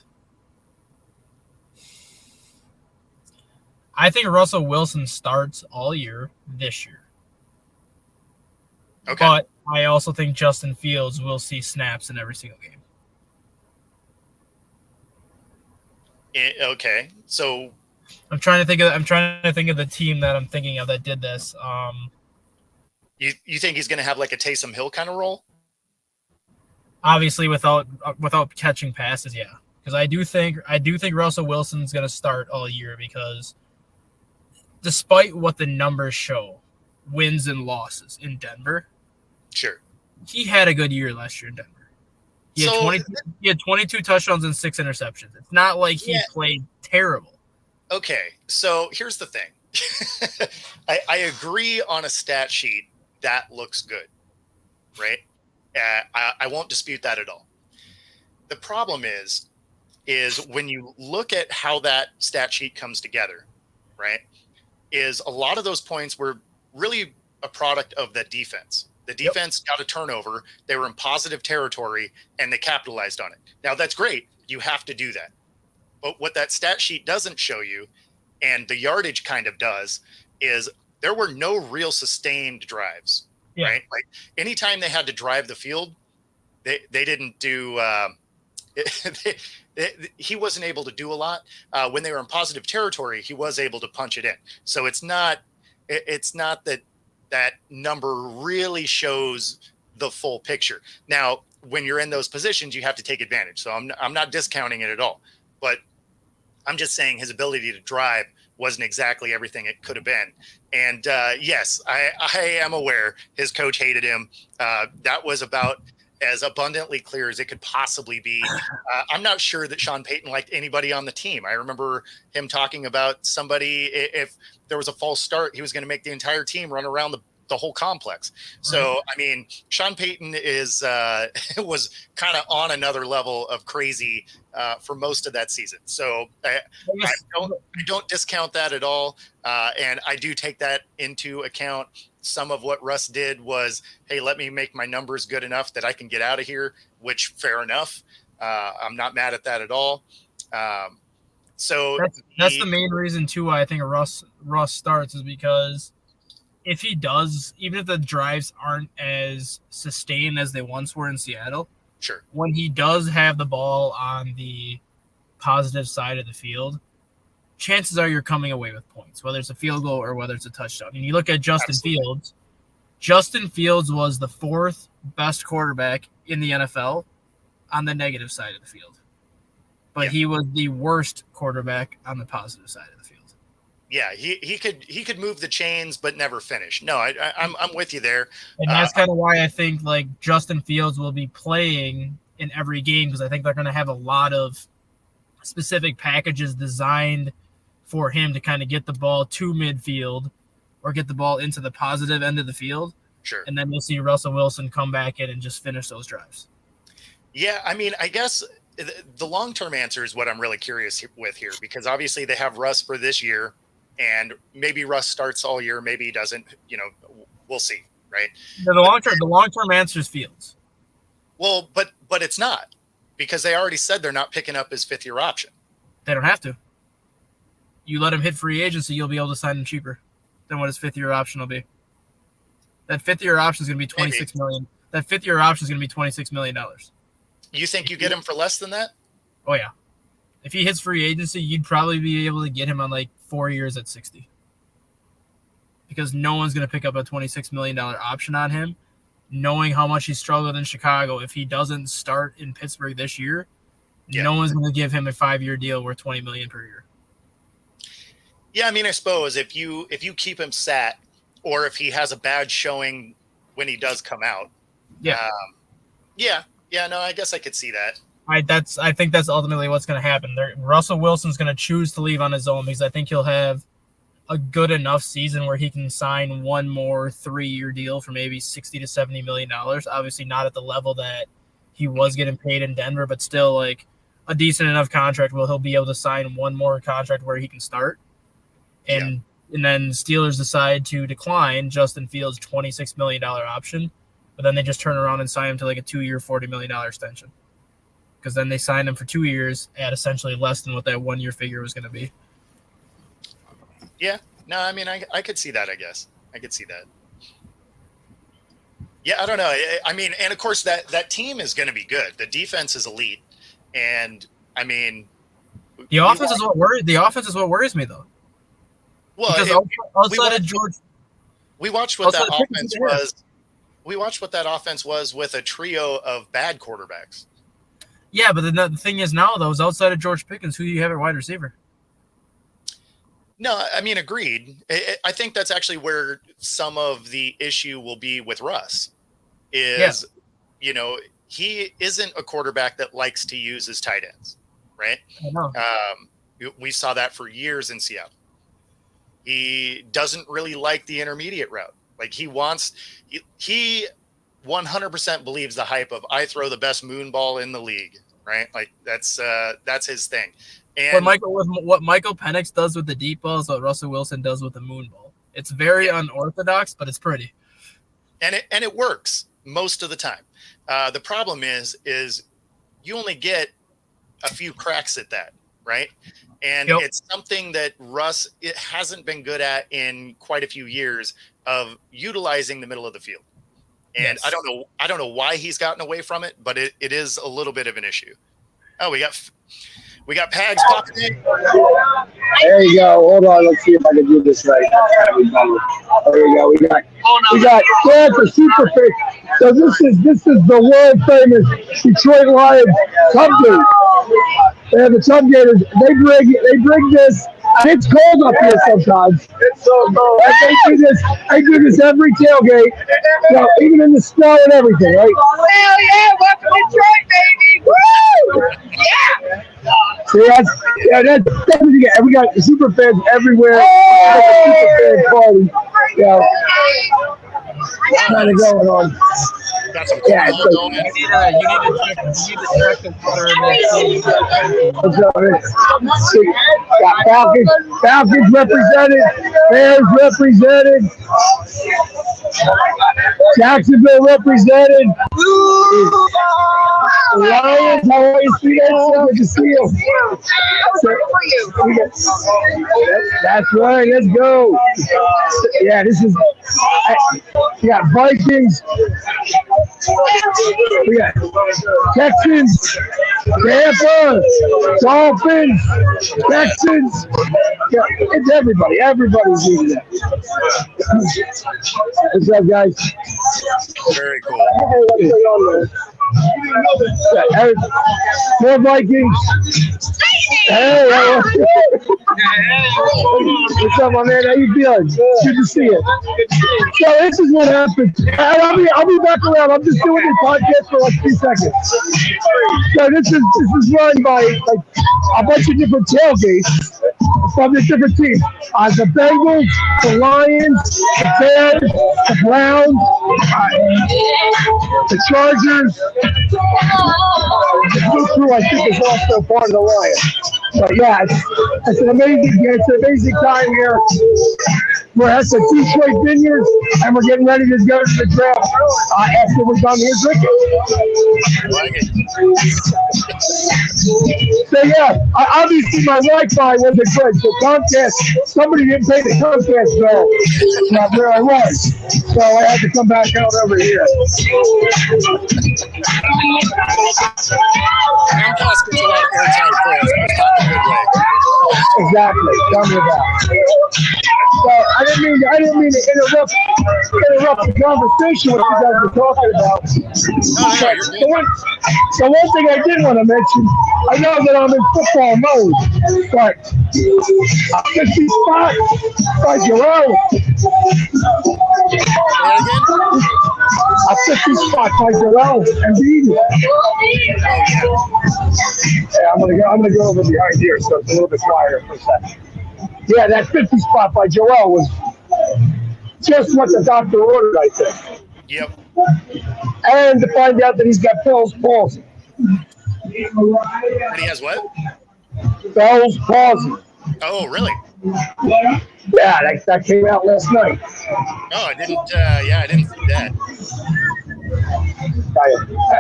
I think Russell Wilson starts all year this year. Okay. But I also think Justin Fields will see snaps in every single game. Okay. So I'm trying to think of the team that I'm thinking of that did this. You think he's going to have like a Taysom Hill kind of role? Obviously, without catching passes, yeah. Because I do think Russell Wilson's going to start all year because despite what the numbers show, wins and losses in Denver, sure, he had a good year last year in Denver. He had 22 touchdowns and 6 interceptions. It's not like he played terrible. Okay, so here's the thing. I agree on a stat sheet that looks good, right? I won't dispute that at all. The problem is when you look at how that stat sheet comes together, right, is a lot of those points were really a product of the defense. The defense got a turnover. They were in positive territory, and they capitalized on it. Now, that's great. You have to do that. But what that stat sheet doesn't show you, and the yardage kind of does, is there were no real sustained drives, right? Like anytime they had to drive the field, they didn't do he wasn't able to do a lot. When they were in positive territory, he was able to punch it in. So it's not that number really shows the full picture. Now, when you're in those positions, you have to take advantage. So I'm not discounting it at all, but I'm just saying his ability to drive wasn't exactly everything it could have been. And yes, I am aware his coach hated him. That was about as abundantly clear as it could possibly be. I'm not sure that Sean Payton liked anybody on the team. I remember him talking about somebody, if there was a false start, he was going to make the entire team run around the whole complex. So, I mean, Sean Payton was kind of on another level of crazy for most of that season. So I don't discount that at all. And I do take that into account. Some of what Russ did was, hey, let me make my numbers good enough that I can get out of here, which fair enough. I'm not mad at that at all. So that's the main reason too why I think Russ starts is because if he does, even if the drives aren't as sustained as they once were in Seattle, sure, when he does have the ball on the positive side of the field, chances are you're coming away with points, whether it's a field goal or whether it's a touchdown. And you look at Justin Fields. Justin Fields was the 4th best quarterback in the NFL on the negative side of the field. But he was the worst quarterback on the positive side of the field. Yeah, he could move the chains but never finish. No, I'm with you there. And that's kind of why I think like Justin Fields will be playing in every game because I think they're going to have a lot of specific packages designed for him to kind of get the ball to midfield or get the ball into the positive end of the field. Sure. And then you'll see Russell Wilson come back in and just finish those drives. Yeah, I mean, I guess the long-term answer is what I'm really curious with here because obviously they have Russ for this year and maybe Russ starts all year, maybe he doesn't, we'll see, right? The long-term answer is Fields. Well, but it's not because they already said they're not picking up his 5th-year option. They don't have to. You let him hit free agency, you'll be able to sign him cheaper than what his 5th-year option will be. That 5th-year option is going to be $26 million. That 5th-year option is going to be $26 million. You think you get him for less than that? Oh, yeah. If he hits free agency, you'd probably be able to get him on like 4 years at 60. Because no one's going to pick up a $26 million option on him, knowing how much he struggled in Chicago. If he doesn't start in Pittsburgh this year, no one's going to give him a 5-year deal worth $20 million per year. Yeah, I mean, I suppose if you keep him sat, or if he has a bad showing when he does come out, no, I guess I could see that. I think that's ultimately what's going to happen. Russell Wilson's going to choose to leave on his own because I think he'll have a good enough season where he can sign one more 3-year deal for maybe $60 to $70 million. Obviously not at the level that he was getting paid in Denver, but still like a decent enough contract where he'll be able to sign one more contract where he can start. And then Steelers decide to decline Justin Fields' $26 million option, but then they just turn around and sign him to like a 2-year, $40 million extension. Because then they signed him for 2 years at essentially less than what that 1-year figure was going to be. Yeah. No, I mean, I could see that, I guess. I could see that. Yeah, I don't know. I mean, and of course that team is going to be good. The defense is elite. And I mean, the offense is what worries me though. Well, outside of George, we watched what that offense was. We watched what that offense was with a trio of bad quarterbacks. Yeah, but the thing is now, though, is outside of George Pickens, who do you have at wide receiver? No, I mean, agreed. I think that's actually where some of the issue will be with Russ is, you know, he isn't a quarterback that likes to use his tight ends, right? I know. We saw that for years in Seattle. He doesn't really like the intermediate route. Like he 100% believes the hype of I throw the best moon ball in the league, right? Like that's his thing. And what Michael Penix does with the deep ball is what Russell Wilson does with the moon ball. It's very unorthodox, but it's pretty. And it works most of the time. The problem is you only get a few cracks at that, right? And it's something that Russ hasn't been good at in quite a few years of utilizing the middle of the field. And I don't know why he's gotten away from it, but it is a little bit of an issue. Oh, we got Pags popping in. There you go. Hold on. Let's see if I can do this right. There we go. We got the super pick. So this is the world famous Detroit Lions Tubgators. They have the Tubgators. They bring this. It's cold up here sometimes. It's so cold. They do this every tailgate, even in the snow and everything, right? Hell yeah! Welcome to Detroit, baby! Woo! Yeah! See, that's everything. We got super fans everywhere. Super fan party. Kind of going on. Got some going. You need to check the water in that team. Got Falcons represented, Bears represented, Jacksonville represented. Lions, how are you? See that? Good to see you. That's right. Let's go. Yeah, this is. We got Vikings. We got Texans, Tampa, Dolphins, Texans. Yeah, it's everybody. Everybody's using that. What's up, guys? Very cool. More Vikings. Hey, what's up, my man? How you feeling? Good to see you. So this is what happens. I'll be back around. I'm just doing this podcast for like 2 seconds. So this is run by like a bunch of different tailgates from the different teams. The Bengals, the Lions, the Bears, the Browns, the Chargers. This crew, I think, is also part of the Lions. But yeah, it's an amazing time here. We're at the Detroit Vineyard, and we're getting ready to go to the draft after we're done here drinking. So yeah, obviously my Wi-Fi wasn't good, so Comcast, somebody didn't pay the Comcast bill where I was, so I had to come back out over here. Comcast gets a lot of airtime for us, but it's not in a good way. Exactly. Tell me about it. So I didn't mean to interrupt the conversation what you guys were talking about. So one thing I did want to mention, I know that I'm in football mode, but a 50 spot by Jerome. A 50 spot by Jerome and Beatty. Yeah, I'm gonna go over behind here, so it's a little bit quieter for a second. Yeah, that 50 spot by Joel was just what the doctor ordered, I think. Yep. And to find out that he's got Bell's palsy. And he has what? Bell's palsy. Oh, really? Yeah, that came out last night. Oh, I didn't. I didn't see that.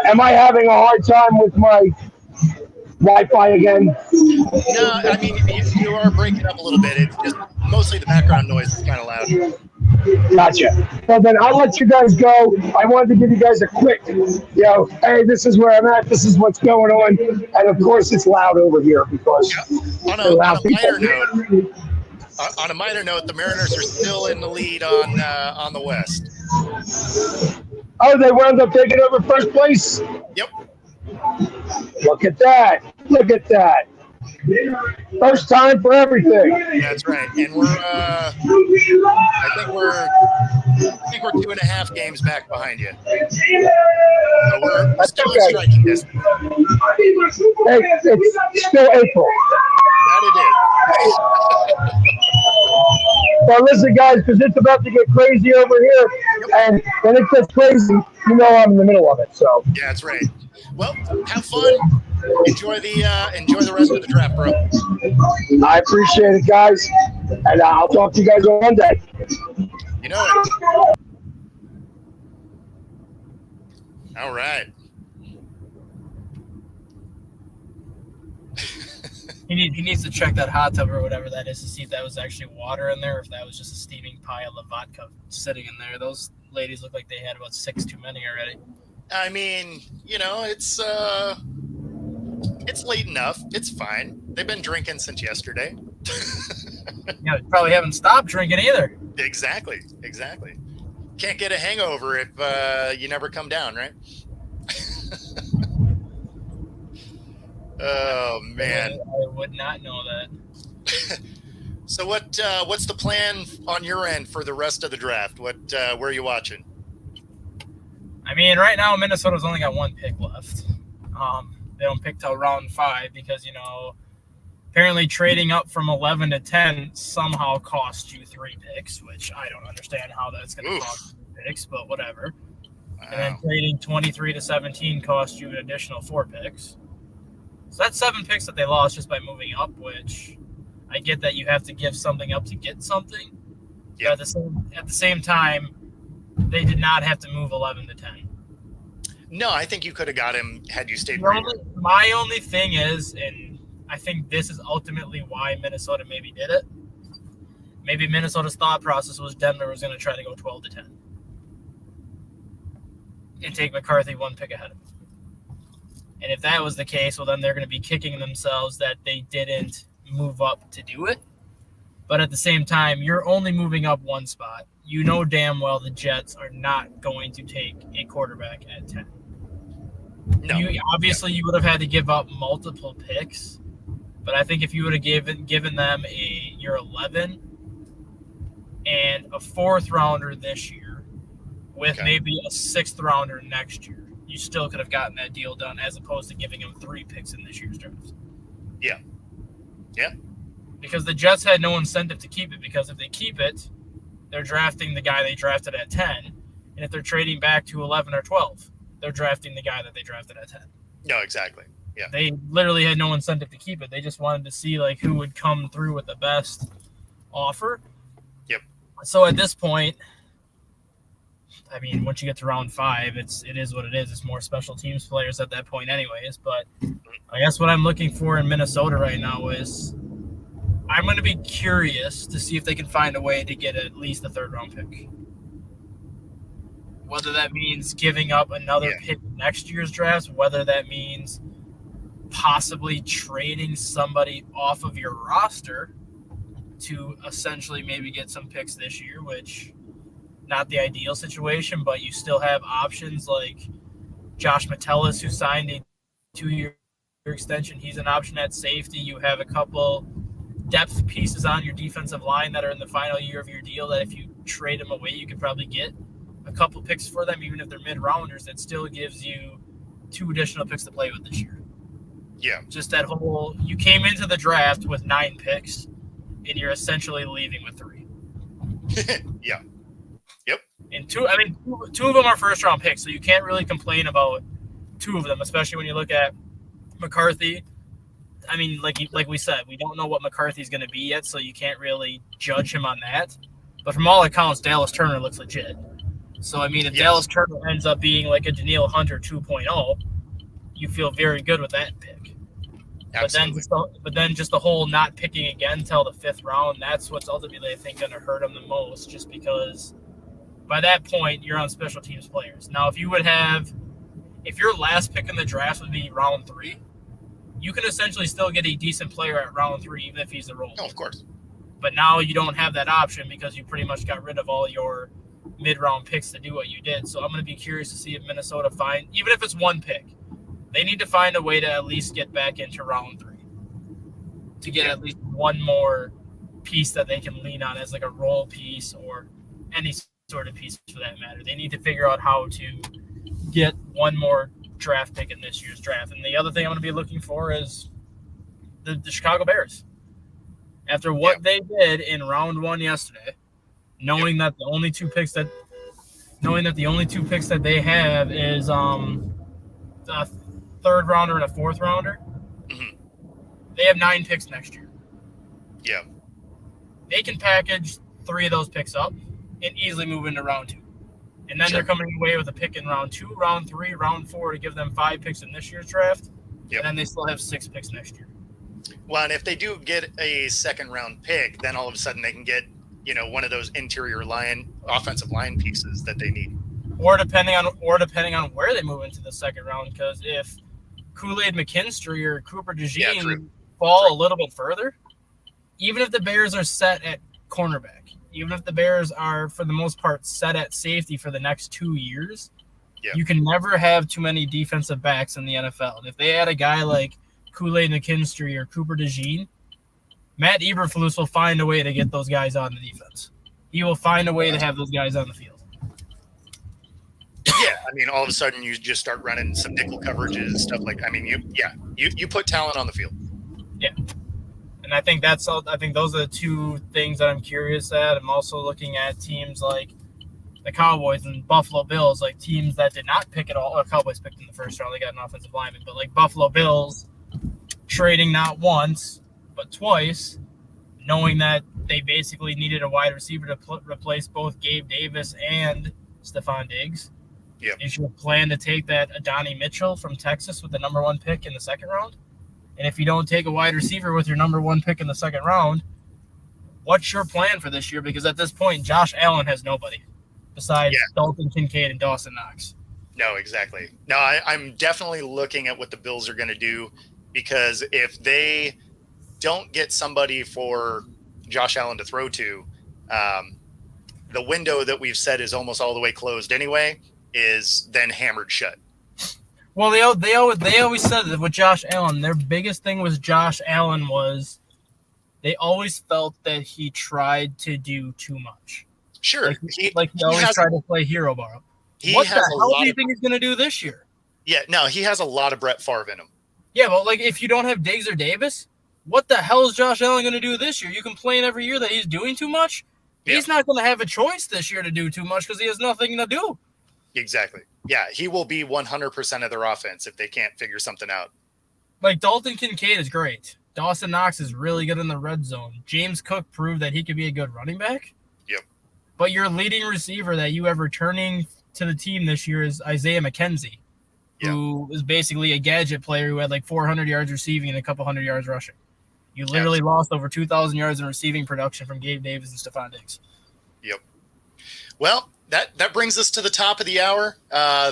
Am I having a hard time with my Wi-Fi again? No, I mean you are breaking up a little bit. It's just mostly the background noise is kind of loud. Gotcha. Well, then I'll let you guys go. I wanted to give you guys a quick, hey, this is where I'm at. This is what's going on. And of course, it's loud over here because on a minor note, the Mariners are still in the lead on the West. Oh, they wound up taking over first place? Yep. Look at that. Look at that. First time for everything. That's right. And I think we're 2.5 games back behind you. So we're still in striking distance. Hey, it's still April. That it is. Well, listen, guys, because it's about to get crazy over here. And when it gets crazy, I'm in the middle of it. So. Yeah, that's right. Well, have fun. Enjoy the rest of the draft, bro. I appreciate it, guys. And I'll talk to you guys on Monday. You know it. All right. He needs to check that hot tub or whatever that is to see if that was actually water in there or if that was just a steaming pile of vodka sitting in there. Those ladies look like they had about 6 too many already. I mean, it's late enough. It's fine. They've been drinking since yesterday. Yeah, they probably haven't stopped drinking either. Exactly. Can't get a hangover if you never come down, right? Oh man, I would not know that. So what's the plan on your end for the rest of the draft? Where are you watching? I mean, right now Minnesota's only got 1 pick left. They don't pick till round 5 because apparently trading up from 11 to 10 somehow costs you 3 picks, which I don't understand how that's going to cost 3 picks, but whatever. Wow. And then trading 23 to 17 costs you an additional 4 picks. So that's 7 picks that they lost just by moving up, which I get that you have to give something up to get something. Yep. But at the same time, they did not have to move 11 to 10. No, I think you could have got him had you stayed. My only thing is, and I think this is ultimately why Minnesota maybe did it. Maybe Minnesota's thought process was Denver was going to try to go 12 to 10 and take McCarthy 1 pick ahead of him. And if that was the case, well, then they're going to be kicking themselves that they didn't move up to do it. But at the same time, you're only moving up 1 spot. You know damn well the Jets are not going to take a quarterback at 10. No. You would have had to give up multiple picks. But I think if you would have given them your 11 and a 4th rounder this year with maybe a 6th rounder next year, you still could have gotten that deal done as opposed to giving them 3 picks in this year's draft. Yeah. Yeah. Because the Jets had no incentive to keep it, because if they keep it, they're drafting the guy they drafted at 10. And if they're trading back to 11 or 12, they're drafting the guy that they drafted at 10. No, exactly. Yeah. They literally had no incentive to keep it. They just wanted to see who would come through with the best offer. Yep. So at this point, I mean, once you get to round 5, it is what it is. It's more special teams players at that point anyways. But I guess what I'm looking for in Minnesota right now is I'm going to be curious to see if they can find a way to get at least a 3rd round pick. Whether that means giving up another pick next year's draft, whether that means possibly trading somebody off of your roster to essentially maybe get some picks this year, which not the ideal situation, but you still have options like Josh Metellus, who signed a 2-year extension. He's an option at safety. You have a couple depth pieces on your defensive line that are in the final year of your deal that if you trade them away, you could probably get a couple picks for them, even if they're mid-rounders. That still gives you 2 additional picks to play with this year. Yeah. Just that whole – you came into the draft with 9 picks, and you're essentially leaving with 3. Yeah. Yep. And two of them are first round picks, so you can't really complain about 2 of them, especially when you look at McCarthy. I mean, like we said, we don't know what McCarthy's going to be yet, so you can't really judge him on that. But from all accounts, Dallas Turner looks legit. So, I mean, if Dallas Turner ends up being like a Daniil Hunter 2.0, you feel very good with that pick. Absolutely. But then just the whole not picking again until the 5th round, that's what's ultimately, I think, going to hurt him the most, just because by that point, you're on special teams players. Now, if your last pick in the draft would be round 3, you can essentially still get a decent player at round 3, even if he's a role. Oh, of course. But now you don't have that option because you pretty much got rid of all your mid-round picks to do what you did. So I'm going to be curious to see if Minnesota even if it's 1 pick, they need to find a way to at least get back into round 3 to get at least one more piece that they can lean on as like a role piece or any sort of piece for that matter. They need to figure out how to get one more draft pick in this year's draft. And the other thing I'm going to be looking for is the Chicago Bears. After what they did in round 1 yesterday, knowing that the only 2 picks that they have is a 3rd rounder and a 4th rounder, they have 9 picks next year. Yeah. They can package 3 of those picks up and easily move into round 2. And then they're coming away with a pick in round 2, round 3, round 4 to give them 5 picks in this year's draft. Yep. And then they still have 6 picks next year. Well, and if they do get a 2nd round pick, then all of a sudden they can get, one of those interior offensive line pieces that they need. Or depending on where they move into the 2nd round, because if Kool-Aid McKinstry or Cooper DeJean fall a little bit further, even if the Bears are set at cornerback, even if the Bears are, for the most part, set at safety for the next 2 years, you can never have too many defensive backs in the NFL. And if they add a guy like Kool-Aid McKinstry or Cooper DeJean, Matt Eberflus will find a way to get those guys on the defense. He will find a way to have those guys on the field. Yeah, I mean, all of a sudden you just start running some nickel coverages, stuff like. I mean, you put talent on the field. Yeah. And I think those are the 2 things that I'm curious at. I'm also looking at teams like the Cowboys and Buffalo Bills, like teams that did not pick at all. Well, Cowboys picked in the 1st round. They got an offensive lineman. But like Buffalo Bills trading not once, but twice, knowing that they basically needed a wide receiver to replace both Gabe Davis and Stephon Diggs. Yeah. Is your plan to take that Adonai Mitchell from Texas with the number 1 pick in the 2nd round? And if you don't take a wide receiver with your number 1 pick in the 2nd round, what's your plan for this year? Because at this point, Josh Allen has nobody besides Dalton Kincaid and Dawson Knox. No, exactly. No, I'm definitely looking at what the Bills are going to do, because if they don't get somebody for Josh Allen to throw to, the window that we've said is almost all the way closed anyway is then hammered shut. Well, they always said that with Josh Allen, their biggest thing with Josh Allen was they always felt that he tried to do too much. Sure. He always tried to play hero ball. What the hell do you think he's going to do this year? Yeah, no, he has a lot of Brett Favre in him. Yeah, but like if you don't have Diggs or Davis, what the hell is Josh Allen going to do this year? You complain every year that he's doing too much. Yeah. He's not going to have a choice this year to do too much because he has nothing to do. Exactly. Yeah, he will be 100% of their offense if they can't figure something out. Like Dalton Kincaid is great. Dawson Knox is really good in the red zone. James Cook proved that he could be a good running back. Yep. But your leading receiver that you have returning to the team this year is Isaiah McKenzie, who is basically a gadget player who had like 400 yards receiving and a couple hundred yards rushing. You literally lost over 2,000 yards in receiving production from Gabe Davis and Stephon Diggs. Yep. Well, that brings us to the top of the hour.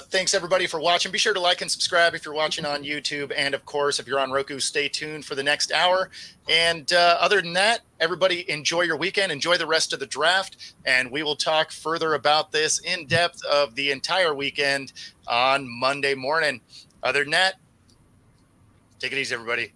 Thanks, everybody, for watching. Be sure to like and subscribe if you're watching on YouTube. And, of course, if you're on Roku, stay tuned for the next hour. And other than that, everybody enjoy your weekend. Enjoy the rest of the draft. And we will talk further about this in depth of the entire weekend on Monday morning. Other than that, take it easy, everybody.